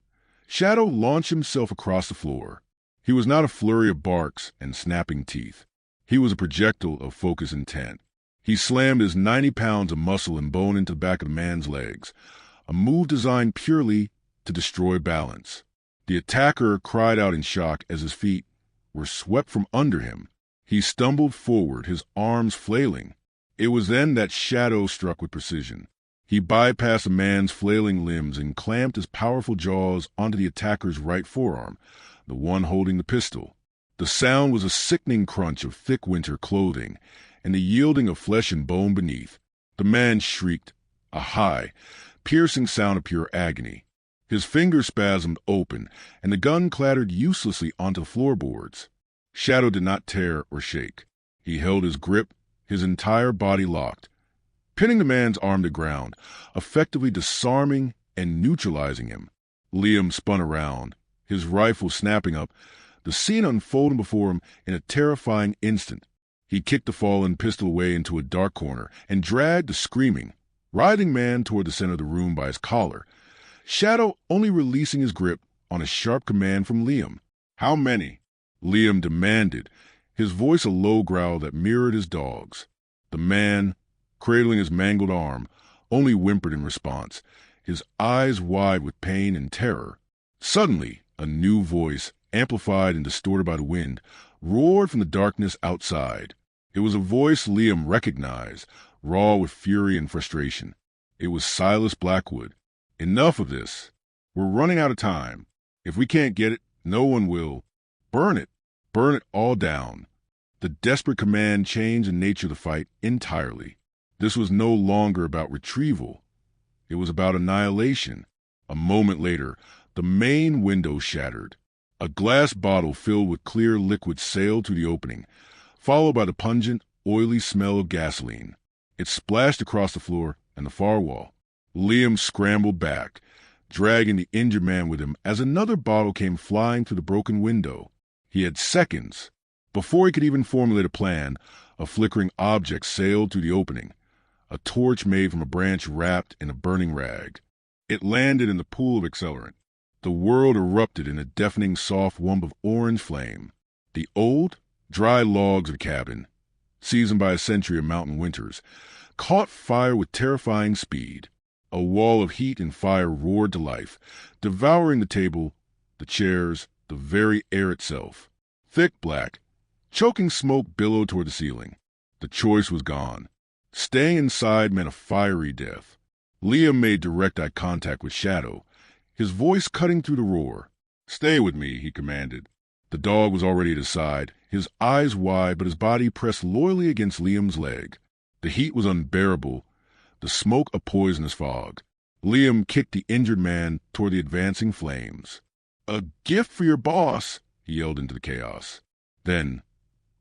Shadow launched himself across the floor. He was not a flurry of barks and snapping teeth. He was a projectile of focused intent. He slammed his 90 pounds of muscle and bone into the back of the man's legs, a move designed purely to destroy balance. The attacker cried out in shock as his feet were swept from under him. He stumbled forward, his arms flailing. It was then that Shadow struck with precision. He bypassed the man's flailing limbs and clamped his powerful jaws onto the attacker's right forearm, the one holding the pistol. The sound was a sickening crunch of thick winter clothing and the yielding of flesh and bone beneath. The man shrieked, a high, piercing sound of pure agony. His fingers spasmed open, and the gun clattered uselessly onto the floorboards. Shadow did not tear or shake. He held his grip, his entire body locked, pinning the man's arm to ground, effectively disarming and neutralizing him. Liam spun around, his rifle snapping up, the scene unfolding before him in a terrifying instant. He kicked the fallen pistol away into a dark corner and dragged the screaming, writhing man toward the center of the room by his collar, Shadow only releasing his grip on a sharp command from Liam. "How many?" Liam demanded, his voice a low growl that mirrored his dog's. The man, cradling his mangled arm, only whimpered in response, his eyes wide with pain and terror. Suddenly, a new voice, amplified and distorted by the wind, roared from the darkness outside. It was a voice Liam recognized, raw with fury and frustration. It was Silas Blackwood. "Enough of this. We're running out of time. If we can't get it, no one will. Burn it. Burn it all down." The desperate command changed the nature of the fight entirely. This was no longer about retrieval. It was about annihilation. A moment later, the main window shattered. A glass bottle filled with clear liquid sailed through the opening, followed by the pungent, oily smell of gasoline. It splashed across the floor and the far wall. Liam scrambled back, dragging the injured man with him as another bottle came flying through the broken window. He had seconds. Before he could even formulate a plan, a flickering object sailed through the opening, a torch made from a branch wrapped in a burning rag. It landed in the pool of accelerant. The world erupted in a deafening soft wump of orange flame. The old, dry logs of the cabin, seasoned by a century of mountain winters, caught fire with terrifying speed. A wall of heat and fire roared to life, devouring the table, the chairs, the very air itself. Thick black, choking smoke billowed toward the ceiling. The choice was gone. Staying inside meant a fiery death. Liam made direct eye contact with Shadow, his voice cutting through the roar. "Stay with me," he commanded. The dog was already at his side, his eyes wide but his body pressed loyally against Liam's leg. The heat was unbearable, the smoke a poisonous fog. Liam kicked the injured man toward the advancing flames. "A gift for your boss," he yelled into the chaos. Then,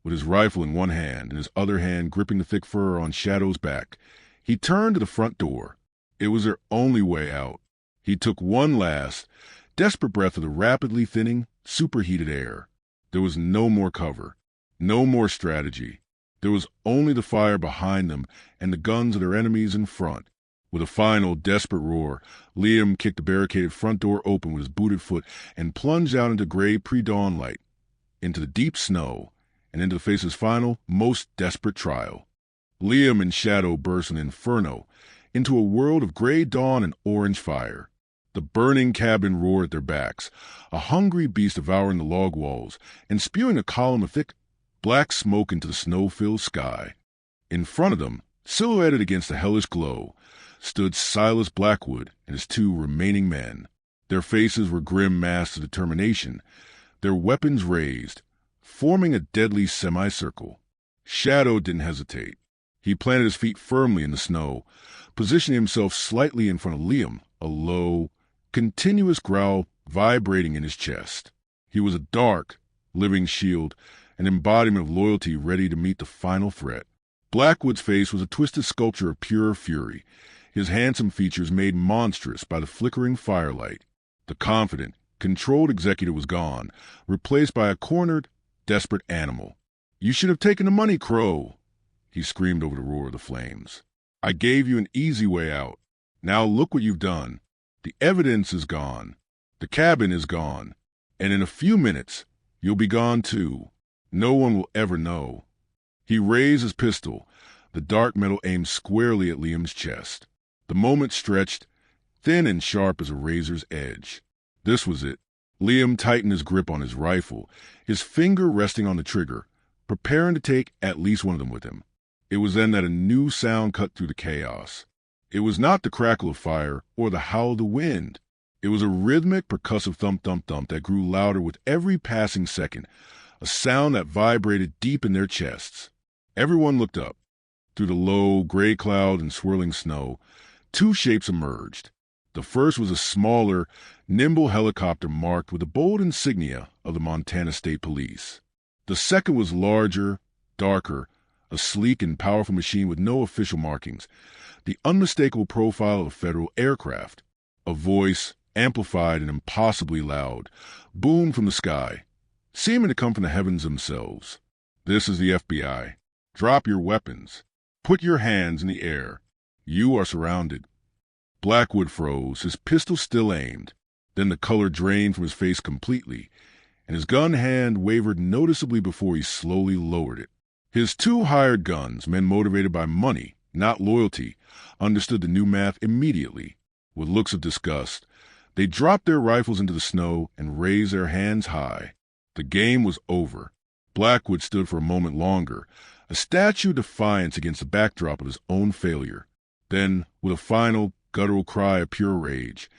with his rifle in one hand and his other hand gripping the thick fur on Shadow's back, he turned to the front door. It was their only way out. He took one last, desperate breath of the rapidly thinning, superheated air. There was no more cover, no more strategy. There was only the fire behind them and the guns of their enemies in front. With a final, desperate roar, Liam kicked the barricaded front door open with his booted foot and plunged out into gray pre-dawn light, into the deep snow, and into the face of his final, most desperate trial. Liam and Shadow burst an inferno, into a world of gray dawn and orange fire. The burning cabin roared at their backs, a hungry beast devouring the log walls and spewing a column of thick, black smoke into the snow-filled sky. In front of them, silhouetted against the hellish glow, stood Silas Blackwood and his two remaining men. Their faces were grim masks of determination, their weapons raised, forming a deadly semicircle. Shadow didn't hesitate. He planted his feet firmly in the snow, positioning himself slightly in front of Liam, a low, continuous growl vibrating in his chest. He was a dark, living shield, an embodiment of loyalty ready to meet the final threat. Blackwood's face was a twisted sculpture of pure fury, his handsome features made monstrous by the flickering firelight. The confident, controlled executive was gone, replaced by a cornered, desperate animal. "You should have taken the money, Crow," he screamed over the roar of the flames. "I gave you an easy way out. Now look what you've done. The evidence is gone. The cabin is gone. And in a few minutes, you'll be gone too. No one will ever know." He raised his pistol, the dark metal aimed squarely at Liam's chest. The moment stretched, thin and sharp as a razor's edge. This was it. Liam tightened his grip on his rifle, his finger resting on the trigger, preparing to take at least one of them with him. It was then that a new sound cut through the chaos. It was not the crackle of fire or the howl of the wind. It was a rhythmic, percussive thump-thump-thump that grew louder with every passing second, a sound that vibrated deep in their chests. Everyone looked up. Through the low, gray cloud and swirling snow, two shapes emerged. The first was a smaller, nimble helicopter marked with the bold insignia of the Montana State Police. The second was larger, darker, a sleek and powerful machine with no official markings, the unmistakable profile of a federal aircraft. A voice, amplified and impossibly loud, boomed from the sky, seeming to come from the heavens themselves. "This is the FBI. Drop your weapons. Put your hands in the air. You are surrounded." Blackwood froze, his pistol still aimed. Then the color drained from his face completely, and his gun hand wavered noticeably before he slowly lowered it. His two hired guns, men motivated by money, not loyalty, understood the new math immediately. With looks of disgust, they dropped their rifles into the snow and raised their hands high. The game was over. Blackwood stood for a moment longer, a statue of defiance against the backdrop of his own failure. Then, with a final, guttural cry of pure rage,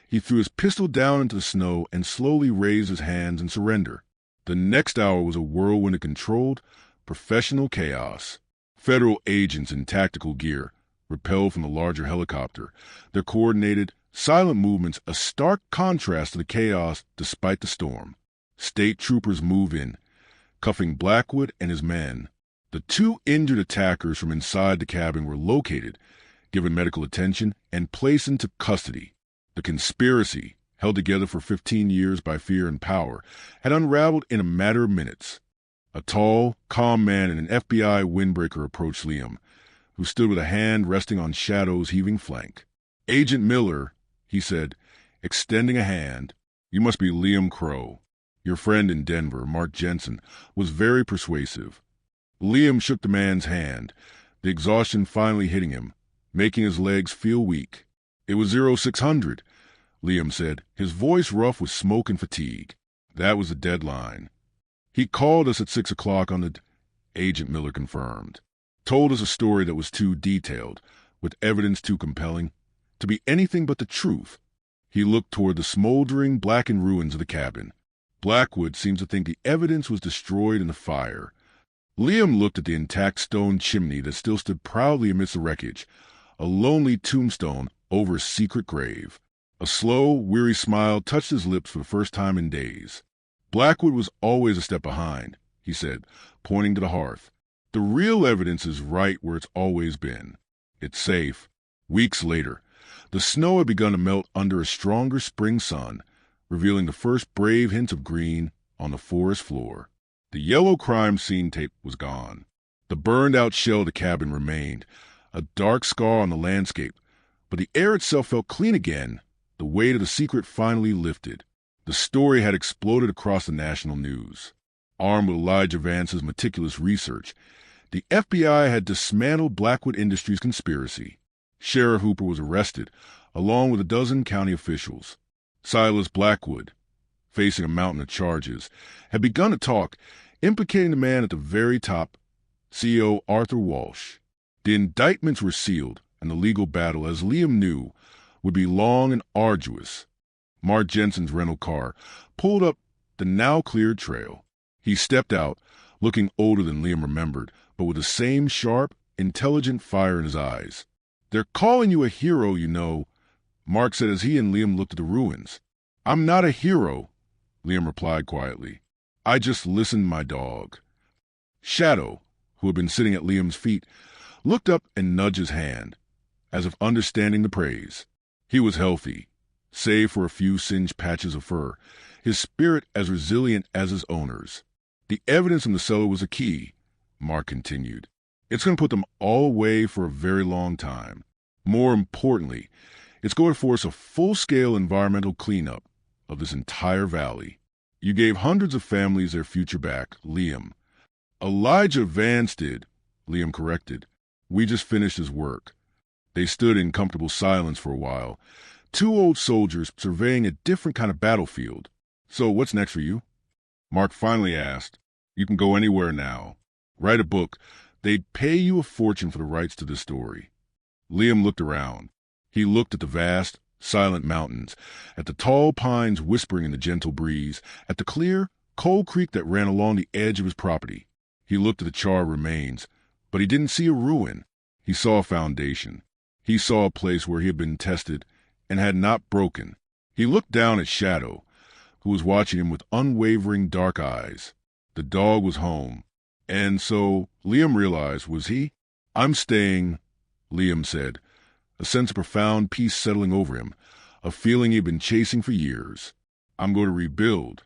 he threw his pistol down into the snow and slowly raised his hands in surrender. The next hour was a whirlwind of controlled, professional chaos. Federal agents in tactical gear repelled from the larger helicopter, their coordinated, silent movements a stark contrast to the chaos despite the storm. State troopers moved in, cuffing Blackwood and his men. The two injured attackers from inside the cabin were located, given medical attention, and placed into custody. The conspiracy, held together for 15 years by fear and power, had unraveled in a matter of minutes. A tall, calm man in an FBI windbreaker approached Liam, who stood with a hand resting on Shadow's heaving flank. "Agent Miller," he said, extending a hand, "you must be Liam Crow. Your friend in Denver, Mark Jensen, was very persuasive." Liam shook the man's hand, the exhaustion finally hitting him, making his legs feel weak. "It was 0600, Liam said, his voice rough with smoke and fatigue. "That was the deadline. He called us at 6 o'clock on the..." Agent Miller confirmed. told us a story that was too detailed, with evidence too compelling, to be anything but the truth. He looked toward the smoldering, blackened ruins of the cabin. Blackwood seems to think the evidence was destroyed in the fire. Liam looked at the intact stone chimney that still stood proudly amidst the wreckage, a lonely tombstone over a secret grave. A slow, weary smile touched his lips for the first time in days. Blackwood was always a step behind, he said, pointing to the hearth. The real evidence is right where it's always been. It's safe. Weeks later, the snow had begun to melt under a stronger spring sun, revealing the first brave hints of green on the forest floor. The yellow crime scene tape was gone. The burned-out shell of the cabin remained, a dark scar on the landscape, but the air itself felt clean again. The weight of the secret finally lifted. The story had exploded across the national news. Armed with Elijah Vance's meticulous research, the FBI had dismantled Blackwood Industries' conspiracy. Sheriff Hooper was arrested, along with a dozen county officials. Silas Blackwood, facing a mountain of charges, had begun to talk, implicating the man at the very top, CEO Arthur Walsh. The indictments were sealed, and the legal battle, as Liam knew, would be long and arduous. Mark Jensen's rental car pulled up the now-cleared trail. He stepped out, looking older than Liam remembered, but with the same sharp, intelligent fire in his eyes. "They're calling you a hero, you know," Mark said as he and Liam looked at the ruins. "I'm not a hero," Liam replied quietly. "I just listened my dog." Shadow, who had been sitting at Liam's feet, looked up and nudged his hand, as if understanding the praise. He was healthy, save for a few singed patches of fur, his spirit as resilient as his owner's. "The evidence in the cellar was a key," Mark continued. "It's going to put them all away for a very long time. More importantly, it's going to force a full-scale environmental cleanup of this entire valley. You gave hundreds of families their future back, Liam." "Elijah Vance did," Liam corrected. "We just finished his work." They stood in comfortable silence for a while, two old soldiers surveying a different kind of battlefield. "So what's next for you?" Mark finally asked. "You can go anywhere now. Write a book. They'd pay you a fortune for the rights to this story." Liam looked around. He looked at the vast, silent mountains, at the tall pines whispering in the gentle breeze, at the clear, cold creek that ran along the edge of his property. He looked at the charred remains, but he didn't see a ruin. He saw a foundation. He saw a place where he had been tested and had not broken. He looked down at Shadow, who was watching him with unwavering dark eyes. The dog was home. And so, Liam realized, was he? "I'm staying," Liam said, a sense of profound peace settling over him, a feeling he had been chasing for years. "I'm going to rebuild."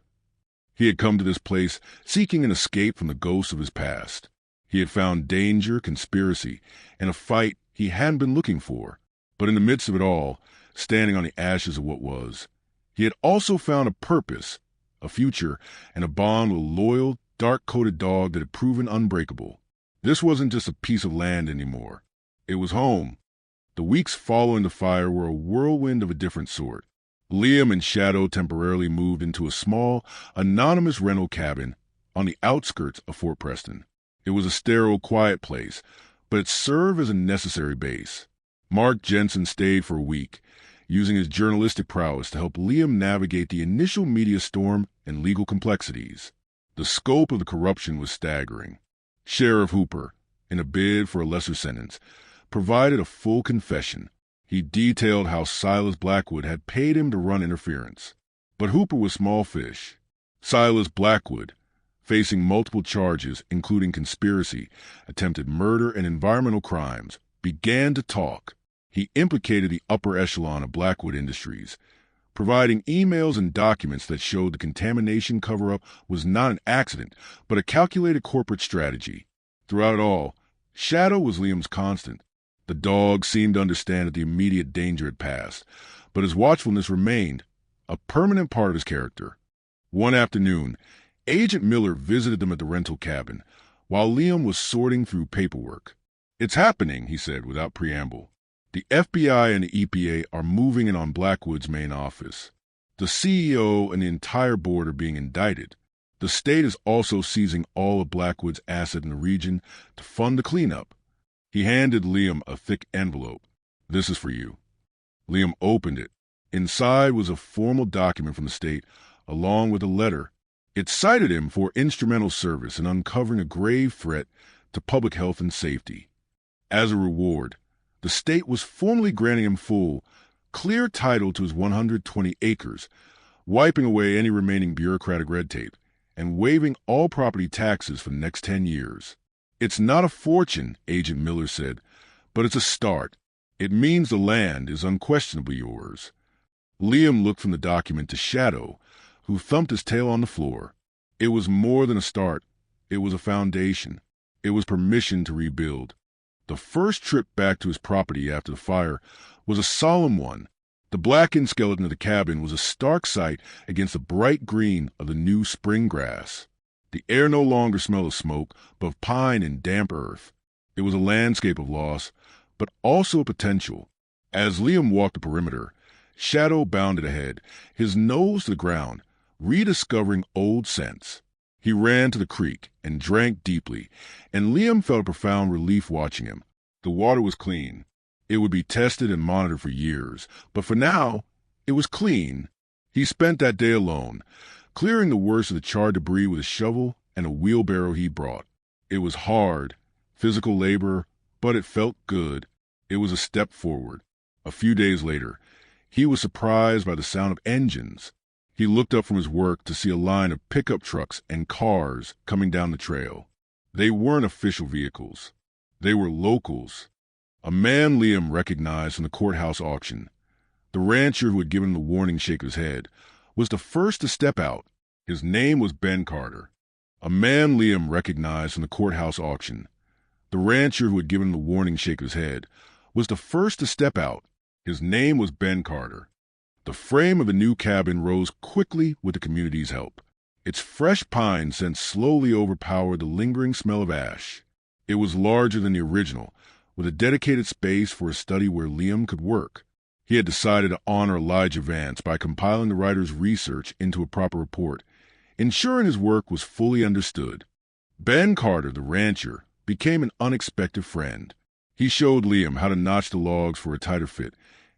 He had come to this place seeking an escape from the ghosts of his past. He had found danger, conspiracy, and a fight he hadn't been looking for. But in the midst of it all, standing on the ashes of what was, he had also found a purpose, a future, and a bond with a loyal, dark-coated dog that had proven unbreakable. This wasn't just a piece of land anymore. It was home. The weeks following the fire were a whirlwind of a different sort. Liam and Shadow temporarily moved into a small, anonymous rental cabin on the outskirts of Fort Preston. It was a sterile, quiet place, but it served as a necessary base. Mark Jensen stayed for a week, using his journalistic prowess to help Liam navigate the initial media storm and legal complexities. The scope of the corruption was staggering. Sheriff Hooper, in a bid for a lesser sentence, provided a full confession. He detailed how Silas Blackwood had paid him to run interference. But Hooper was small fish. Silas Blackwood, facing multiple charges, including conspiracy, attempted murder, and environmental crimes, began to talk. He implicated the upper echelon of Blackwood Industries, providing emails and documents that showed the contamination cover-up was not an accident, but a calculated corporate strategy. Throughout it all, Shadow was Liam's constant. The dog seemed to understand that the immediate danger had passed, but his watchfulness remained, a permanent part of his character. One afternoon, Agent Miller visited them at the rental cabin, while Liam was sorting through paperwork. "It's happening," he said without preamble. "The FBI and the EPA are moving in on Blackwood's main office. The CEO and the entire board are being indicted. The state is also seizing all of Blackwood's assets in the region to fund the cleanup. He handed Liam a thick envelope. "This is for you." Liam opened it. Inside was a formal document from the state, along with a letter. It cited him for instrumental service in uncovering a grave threat to public health and safety. As a reward, the state was formally granting him full, clear title to his 120 acres, wiping away any remaining bureaucratic red tape, and waiving all property taxes for the next 10 years. "It's not a fortune," Agent Miller said, "but it's a start. It means the land is unquestionably yours." Liam looked from the document to Shadow, who thumped his tail on the floor. It was more than a start. It was a foundation. It was permission to rebuild. The first trip back to his property after the fire was a solemn one. The blackened skeleton of the cabin was a stark sight against the bright green of the new spring grass. The air no longer smelled of smoke, but of pine and damp earth. It was a landscape of loss, but also a potential. As Liam walked the perimeter, Shadow bounded ahead, his nose to the ground, rediscovering old scents. He ran to the creek and drank deeply, and Liam felt a profound relief watching him. The water was clean. It would be tested and monitored for years, but for now, it was clean. He spent that day alone, clearing the worst of the charred debris with a shovel and a wheelbarrow he brought. It was hard, physical labor, but it felt good. It was a step forward. A few days later, he was surprised by the sound of engines. He looked up from his work to see a line of pickup trucks and cars coming down the trail. They weren't official vehicles. They were locals. A man Liam recognized from the courthouse auction. The rancher who had given him the warning shake of his head was the first to step out. His name was Ben Carter. A man Liam recognized from the courthouse auction. The rancher who had given him the warning shake of his head was the first to step out. His name was Ben Carter. The frame of the new cabin rose quickly with the community's help. Its fresh pine scent slowly overpowered the lingering smell of ash. It was larger than the original, with a dedicated space for a study where Liam could work. He had decided to honor Elijah Vance by compiling the writer's research into a proper report, ensuring his work was fully understood. Ben Carter, the rancher, became an unexpected friend. He showed Liam how to notch the logs for a tighter fit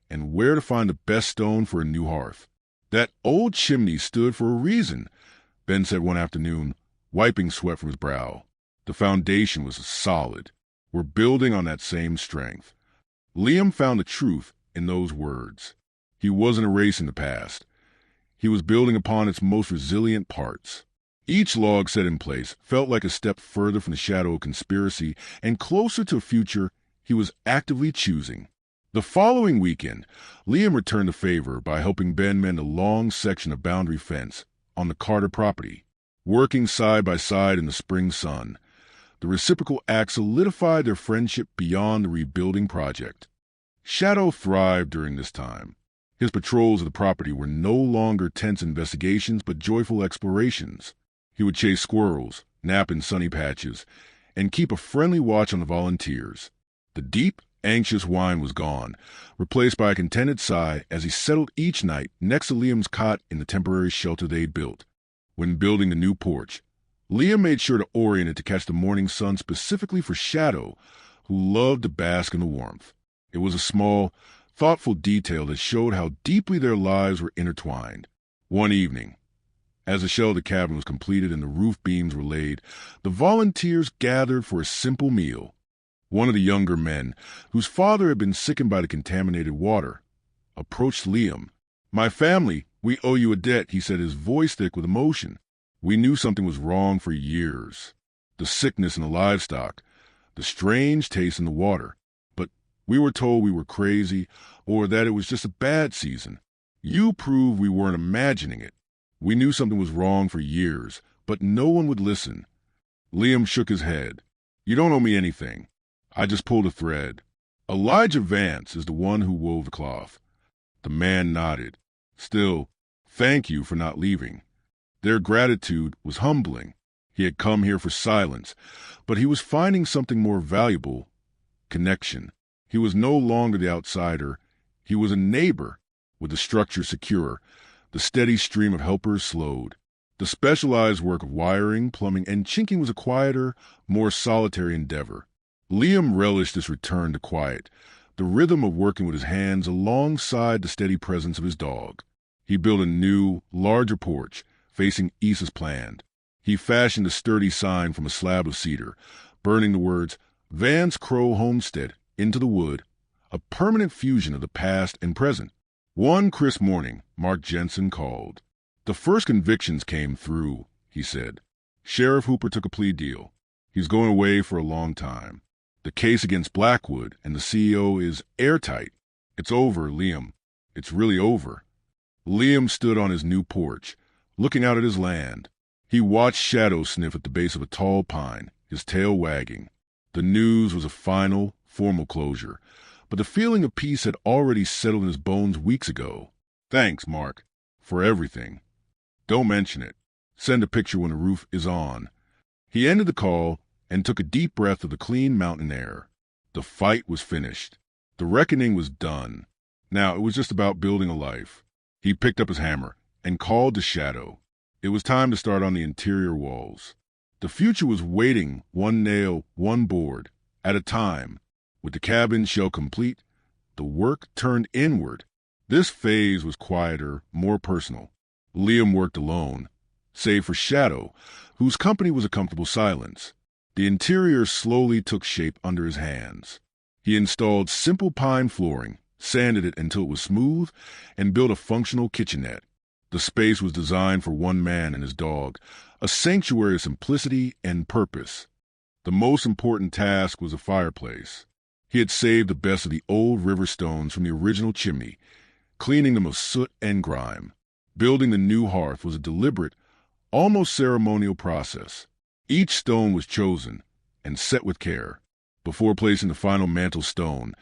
and where to find the best stone for a new hearth. "That old chimney stood for a reason," Ben said one afternoon, wiping sweat from his brow. "The foundation was solid. We're building on that same strength." Liam found the truth in those words. He wasn't erasing the past. He was building upon its most resilient parts. Each log set in place felt like a step further from the shadow of conspiracy and closer to a future he was actively choosing. The following weekend, Liam returned the favor by helping Ben mend a long section of boundary fence on the Carter property. Working side by side in the spring sun, the reciprocal act solidified their friendship beyond the rebuilding project. Shadow thrived during this time. His patrols of the property were no longer tense investigations but joyful explorations. He would chase squirrels, nap in sunny patches, and keep a friendly watch on the volunteers. The deep, anxious whine was gone, replaced by a contented sigh as he settled each night next to Liam's cot in the temporary shelter they'd built. When building the new porch, Liam made sure to orient it to catch the morning sun specifically for Shadow, who loved to bask in the warmth. It was a small, thoughtful detail that showed how deeply their lives were intertwined. One evening, as the shell of the cabin was completed and the roof beams were laid, the volunteers gathered for a simple meal. One of the younger men, whose father had been sickened by the contaminated water, approached Liam. "My family, we owe you a debt," he said, his voice thick with emotion. "We knew something was wrong for years. The sickness in the livestock, the strange taste in the water. But we were told we were crazy or that it was just a bad season. You proved we weren't imagining it. We knew something was wrong for years, but no one would listen." Liam shook his head. "You don't owe me anything. I just pulled a thread. Elijah Vance is the one who wove the cloth." The man nodded. "Still, thank you for not leaving." Their gratitude was humbling. He had come here for silence, but he was finding something more valuable: connection. He was no longer the outsider. He was a neighbor. With the structure secure, the steady stream of helpers slowed. The specialized work of wiring, plumbing, and chinking was a quieter, more solitary endeavor. Liam relished this return to quiet, the rhythm of working with his hands alongside the steady presence of his dog. He built a new, larger porch, facing east as planned. He fashioned a sturdy sign from a slab of cedar, burning the words, Vance Crow Homestead, into the wood, a permanent fusion of the past and present. One crisp morning, Mark Jensen called. The first convictions came through, he said. Sheriff Hooper took a plea deal. He's going away for a long time. The case against Blackwood and the CEO is airtight. It's over, Liam. It's really over. Liam stood on his new porch, looking out at his land. He watched Shadow sniff at the base of a tall pine, his tail wagging. The news was a final, formal closure, but the feeling of peace had already settled in his bones weeks ago. Thanks, Mark, for everything. Don't mention it. Send a picture when the roof is on. He ended the call and took a deep breath of the clean mountain air. The fight was finished. The reckoning was done. Now it was just about building a life. He picked up his hammer and called to Shadow. It was time to start on the interior walls. The future was waiting, one nail, one board, at a time. With the cabin shell complete, the work turned inward. This phase was quieter, more personal. Liam worked alone, save for Shadow, whose company was a comfortable silence. The interior slowly took shape under his hands. He installed simple pine flooring, sanded it until it was smooth, and built a functional kitchenette. The space was designed for one man and his dog, a sanctuary of simplicity and purpose. The most important task was a fireplace. He had saved the best of the old river stones from the original chimney, cleaning them of soot and grime. Building the new hearth was a deliberate, almost ceremonial process. Each stone was chosen and set with care. Before placing the final mantel stone,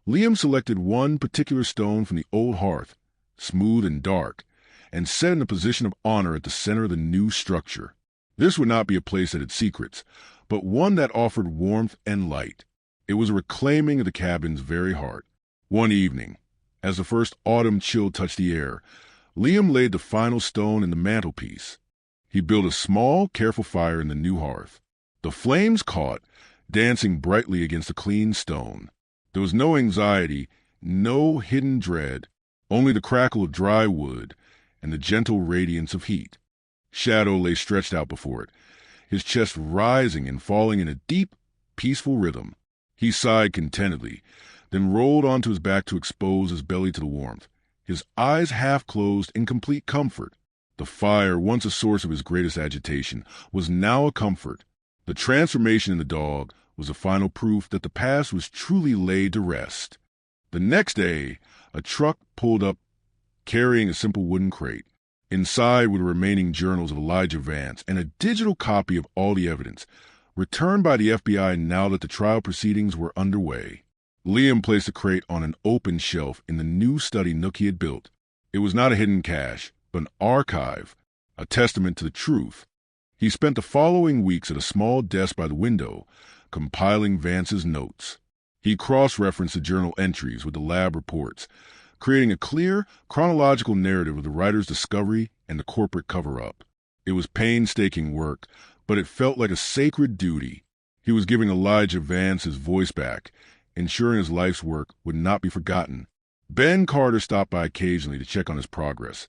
Liam selected one particular stone from the old hearth, smooth and dark, and set in a position of honor at the center of the new structure. This would not be a place that had secrets, but one that offered warmth and light. It was a reclaiming of the cabin's very heart. One evening, as the first autumn chill touched the air, Liam laid the final stone in the mantelpiece. He built a small, careful fire in the new hearth. The flames caught, dancing brightly against the clean stone. There was no anxiety, no hidden dread, only the crackle of dry wood and the gentle radiance of heat. Shadow lay stretched out before it, his chest rising and falling in a deep, peaceful rhythm. He sighed contentedly, then rolled onto his back to expose his belly to the warmth, his eyes half closed in complete comfort. The fire, once a source of his greatest agitation, was now a comfort. The transformation in the dog was the final proof that the past was truly laid to rest. The next day, a truck pulled up carrying a simple wooden crate. Inside were the remaining journals of Elijah Vance and a digital copy of all the evidence, returned by the FBI now that the trial proceedings were underway. Liam placed the crate on an open shelf in the new study nook he had built. It was not a hidden cache, but an archive, a testament to the truth. He spent the following weeks at a small desk by the window, compiling Vance's notes. He cross-referenced the journal entries with the lab reports, creating a clear, chronological narrative of the writer's discovery and the corporate cover-up. It was painstaking work, but it felt like a sacred duty. He was giving Elijah Vance his voice back, ensuring his life's work would not be forgotten. Ben Carter stopped by occasionally to check on his progress,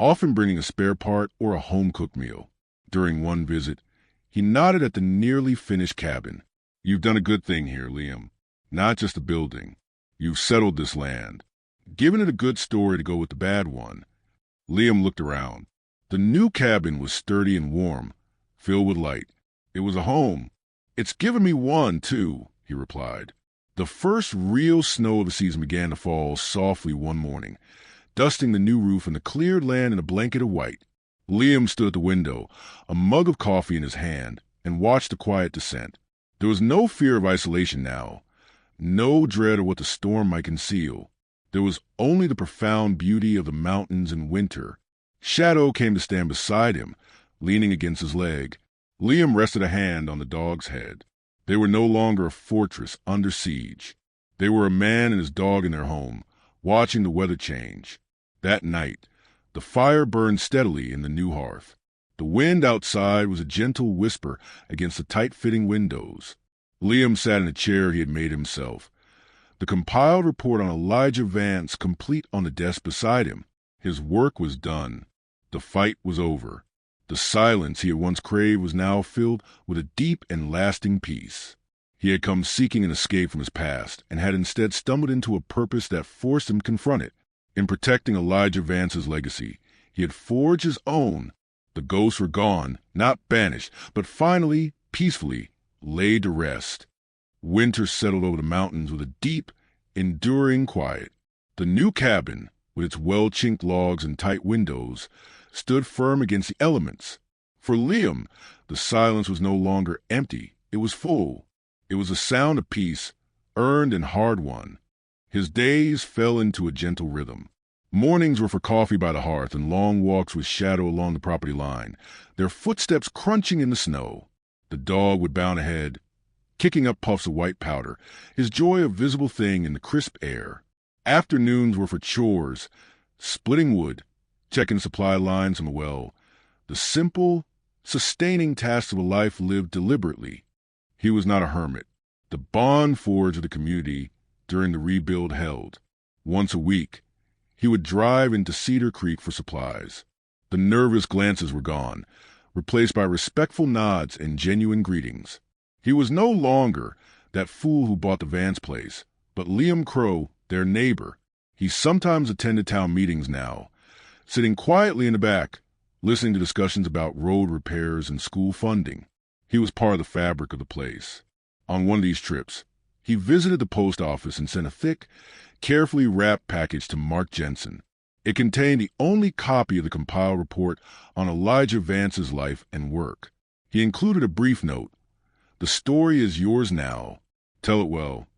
often bringing a spare part or a home-cooked meal. During one visit, he nodded at the nearly finished cabin. You've done a good thing here, Liam. Not just a building. You've settled this land, given it a good story to go with the bad one. Liam looked around. The new cabin was sturdy and warm, filled with light. It was a home. It's given me one, too, he replied. The first real snow of the season began to fall softly one morning, dusting the new roof and the cleared land in a blanket of white. Liam stood at the window, a mug of coffee in his hand, and watched the quiet descent. There was no fear of isolation now, no dread of what the storm might conceal. There was only the profound beauty of the mountains in winter. Shadow came to stand beside him, leaning against his leg. Liam rested a hand on the dog's head. They were no longer a fortress under siege. They were a man and his dog in their home, watching the weather change. That night, the fire burned steadily in the new hearth. The wind outside was a gentle whisper against the tight-fitting windows. Liam sat in a chair he had made himself. The compiled report on Elijah Vance complete on the desk beside him. His work was done. The fight was over. The silence he had once craved was now filled with a deep and lasting peace. He had come seeking an escape from his past and had instead stumbled into a purpose that forced him to confront it. In protecting Elijah Vance's legacy, he had forged his own. The ghosts were gone, not banished, but finally, peacefully, laid to rest. Winter settled over the mountains with a deep, enduring quiet. The new cabin, with its well-chinked logs and tight windows, stood firm against the elements. For Liam, the silence was no longer empty. It was full. It was a sound of peace, earned and hard-won. His days fell into a gentle rhythm. Mornings were for coffee by the hearth and long walks with Shadow along the property line, their footsteps crunching in the snow. The dog would bound ahead, kicking up puffs of white powder, his joy a visible thing in the crisp air. Afternoons were for chores, splitting wood, checking supply lines on the well, the simple, sustaining tasks of a life lived deliberately. He was not a hermit. The bond forged with the community during the rebuild held. Once a week, he would drive into Cedar Creek for supplies. The nervous glances were gone, replaced by respectful nods and genuine greetings. He was no longer that fool who bought the Vance place, but Liam Crow, their neighbor. He sometimes attended town meetings now, sitting quietly in the back, listening to discussions about road repairs and school funding. He was part of the fabric of the place. On one of these trips, he visited the post office and sent a thick, carefully wrapped package to Mark Jensen. It contained the only copy of the compiled report on Elijah Vance's life and work. He included a brief note. "The story is yours now. Tell it well."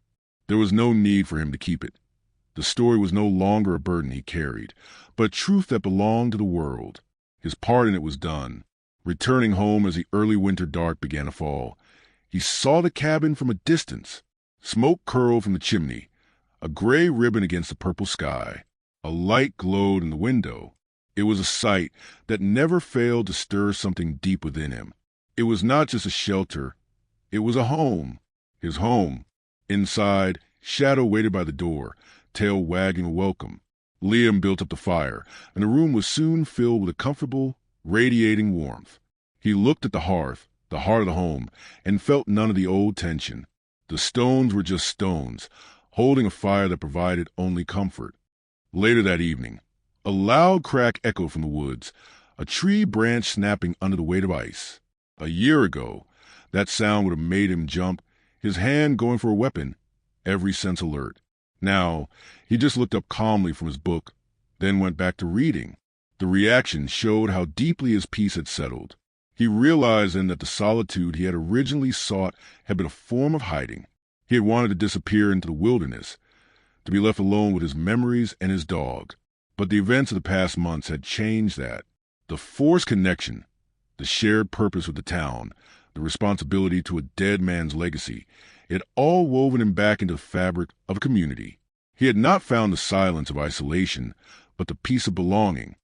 There was no need for him to keep it. The story was no longer a burden he carried, but a truth that belonged to the world. His part in it was done. Returning home as the early winter dark began to fall, he saw the cabin from a distance. Smoke curled from the chimney, a gray ribbon against the purple sky. A light glowed in the window. It was a sight that never failed to stir something deep within him. It was not just a shelter. It was a home. His home. Inside, Shadow waited by the door, tail wagging a welcome. Liam built up the fire, and the room was soon filled with a comfortable, radiating warmth. He looked at the hearth, the heart of the home, and felt none of the old tension. The stones were just stones, holding a fire that provided only comfort. Later that evening, a loud crack echoed from the woods, a tree branch snapping under the weight of ice. A year ago, that sound would have made him jump, his hand going for a weapon, every sense alert. Now, he just looked up calmly from his book, then went back to reading. The reaction showed how deeply his peace had settled. He realized then that the solitude he had originally sought had been a form of hiding. He had wanted to disappear into the wilderness, to be left alone with his memories and his dog. But the events of the past months had changed that. The forced connection, the shared purpose with the town, the responsibility to a dead man's legacy, it all woven him back into the fabric of a community. He had not found the silence of isolation, but the peace of belonging.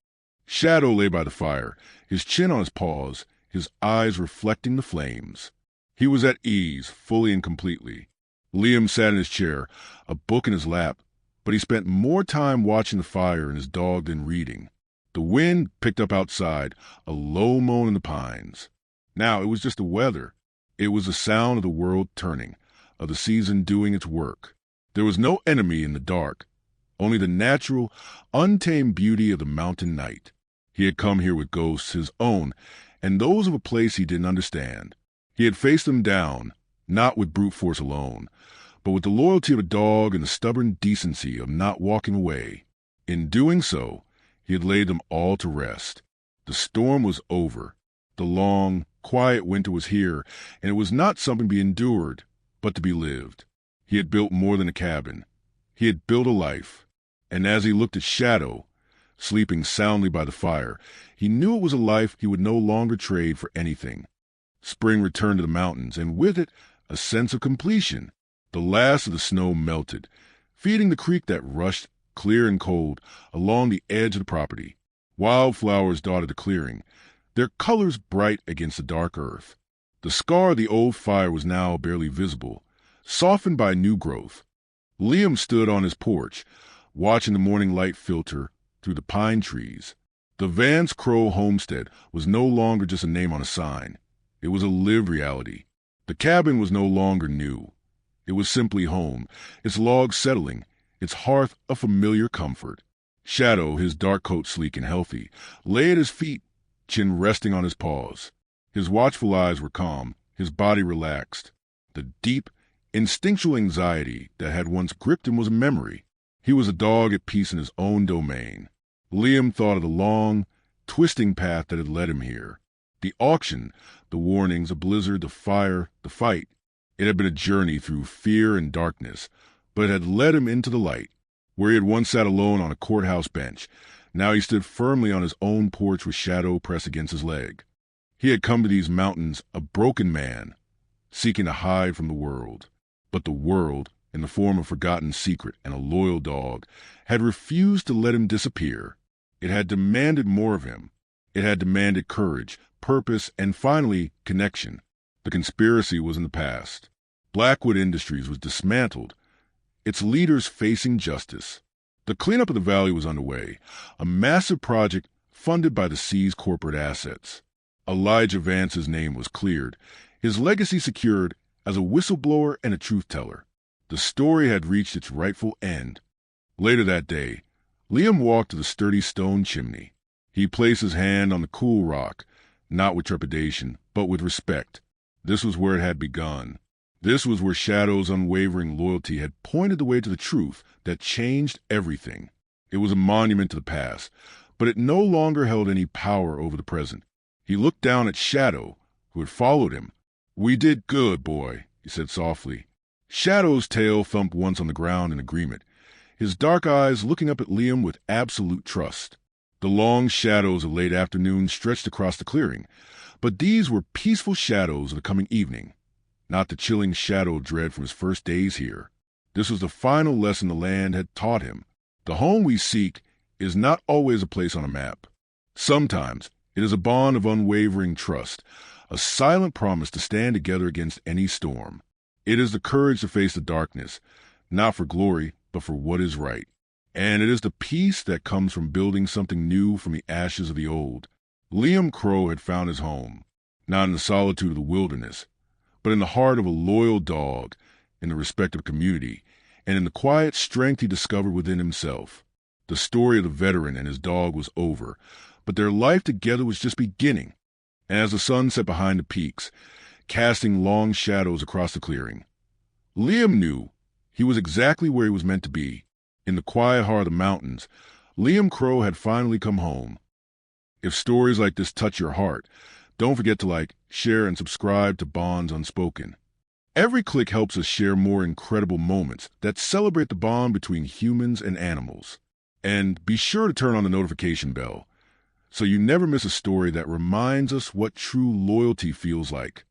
Shadow lay by the fire, his chin on his paws, his eyes reflecting the flames. He was at ease, fully and completely. Liam sat in his chair, a book in his lap, but he spent more time watching the fire and his dog than reading. The wind picked up outside, a low moan in the pines. Now it was just the weather. It was the sound of the world turning, of the season doing its work. There was no enemy in the dark, only the natural, untamed beauty of the mountain night. He had come here with ghosts, his own, and those of a place he didn't understand. He had faced them down, not with brute force alone, but with the loyalty of a dog and the stubborn decency of not walking away. In doing so, he had laid them all to rest. The storm was over. The long, quiet winter was here, and it was not something to be endured, but to be lived. He had built more than a cabin. He had built a life. And as he looked at Shadow, sleeping soundly by the fire, he knew it was a life he would no longer trade for anything. Spring returned to the mountains, and with it, a sense of completion. The last of the snow melted, feeding the creek that rushed, clear and cold, along the edge of the property. Wildflowers dotted the clearing, their colors bright against the dark earth. The The scar of the old fire was now barely visible, softened by new growth. Liam stood on his porch, watching the morning light filter through the pine trees. The Vance Crow homestead was no longer just a name on a sign. It was a lived reality. The cabin was no longer new. It was simply home, its logs settling, its hearth a familiar comfort. Shadow, his dark coat sleek and healthy, lay at his feet, chin resting on his paws. His watchful eyes were calm, his body relaxed. The deep, instinctual anxiety that had once gripped him was a memory. He was a dog at peace in his own domain. Liam thought of the long, twisting path that had led him here. The auction, the warnings, a blizzard, the fire, the fight. It had been a journey through fear and darkness, but it had led him into the light. Where he had once sat alone on a courthouse bench, now he stood firmly on his own porch with Shadow pressed against his leg. He had come to these mountains a broken man, seeking to hide from the world. But the world, in the form of a forgotten secret and a loyal dog, had refused to let him disappear. It had demanded more of him. It had demanded courage, purpose, and finally, connection. The conspiracy was in the past. Blackwood Industries was dismantled, its leaders facing justice. The cleanup of the valley was underway, a massive project funded by the C's corporate assets. Elijah Vance's name was cleared, his legacy secured as a whistleblower and a truth-teller. The story had reached its rightful end. Later that day, Liam walked to the sturdy stone chimney. He placed his hand on the cool rock, not with trepidation, but with respect. This was where it had begun. This was where Shadow's unwavering loyalty had pointed the way to the truth that changed everything. It was a monument to the past, but it no longer held any power over the present. He looked down at Shadow, who had followed him. "We did good, boy," he said softly. Shadow's tail thumped once on the ground in agreement, his dark eyes looking up at Liam with absolute trust. The long shadows of late afternoon stretched across the clearing, but these were peaceful shadows of the coming evening, not the chilling shadow dread from his first days here. This was the final lesson the land had taught him. The home we seek is not always a place on a map. Sometimes it is a bond of unwavering trust, a silent promise to stand together against any storm. It is the courage to face the darkness, not for glory, but for what is right. And it is the peace that comes from building something new from the ashes of the old. Liam Crow had found his home, not in the solitude of the wilderness, but in the heart of a loyal dog, in the respect of community, and in the quiet strength he discovered within himself. The story of the veteran and his dog was over, but their life together was just beginning. And as the sun set behind the peaks, casting long shadows across the clearing, Liam knew he was exactly where he was meant to be. In the quiet heart of the mountains, Liam Crow had finally come home. If stories like this touch your heart, don't forget to like, share, and subscribe to Bonds Unspoken. Every click helps us share more incredible moments that celebrate the bond between humans and animals. And be sure to turn on the notification bell so you never miss a story that reminds us what true loyalty feels like.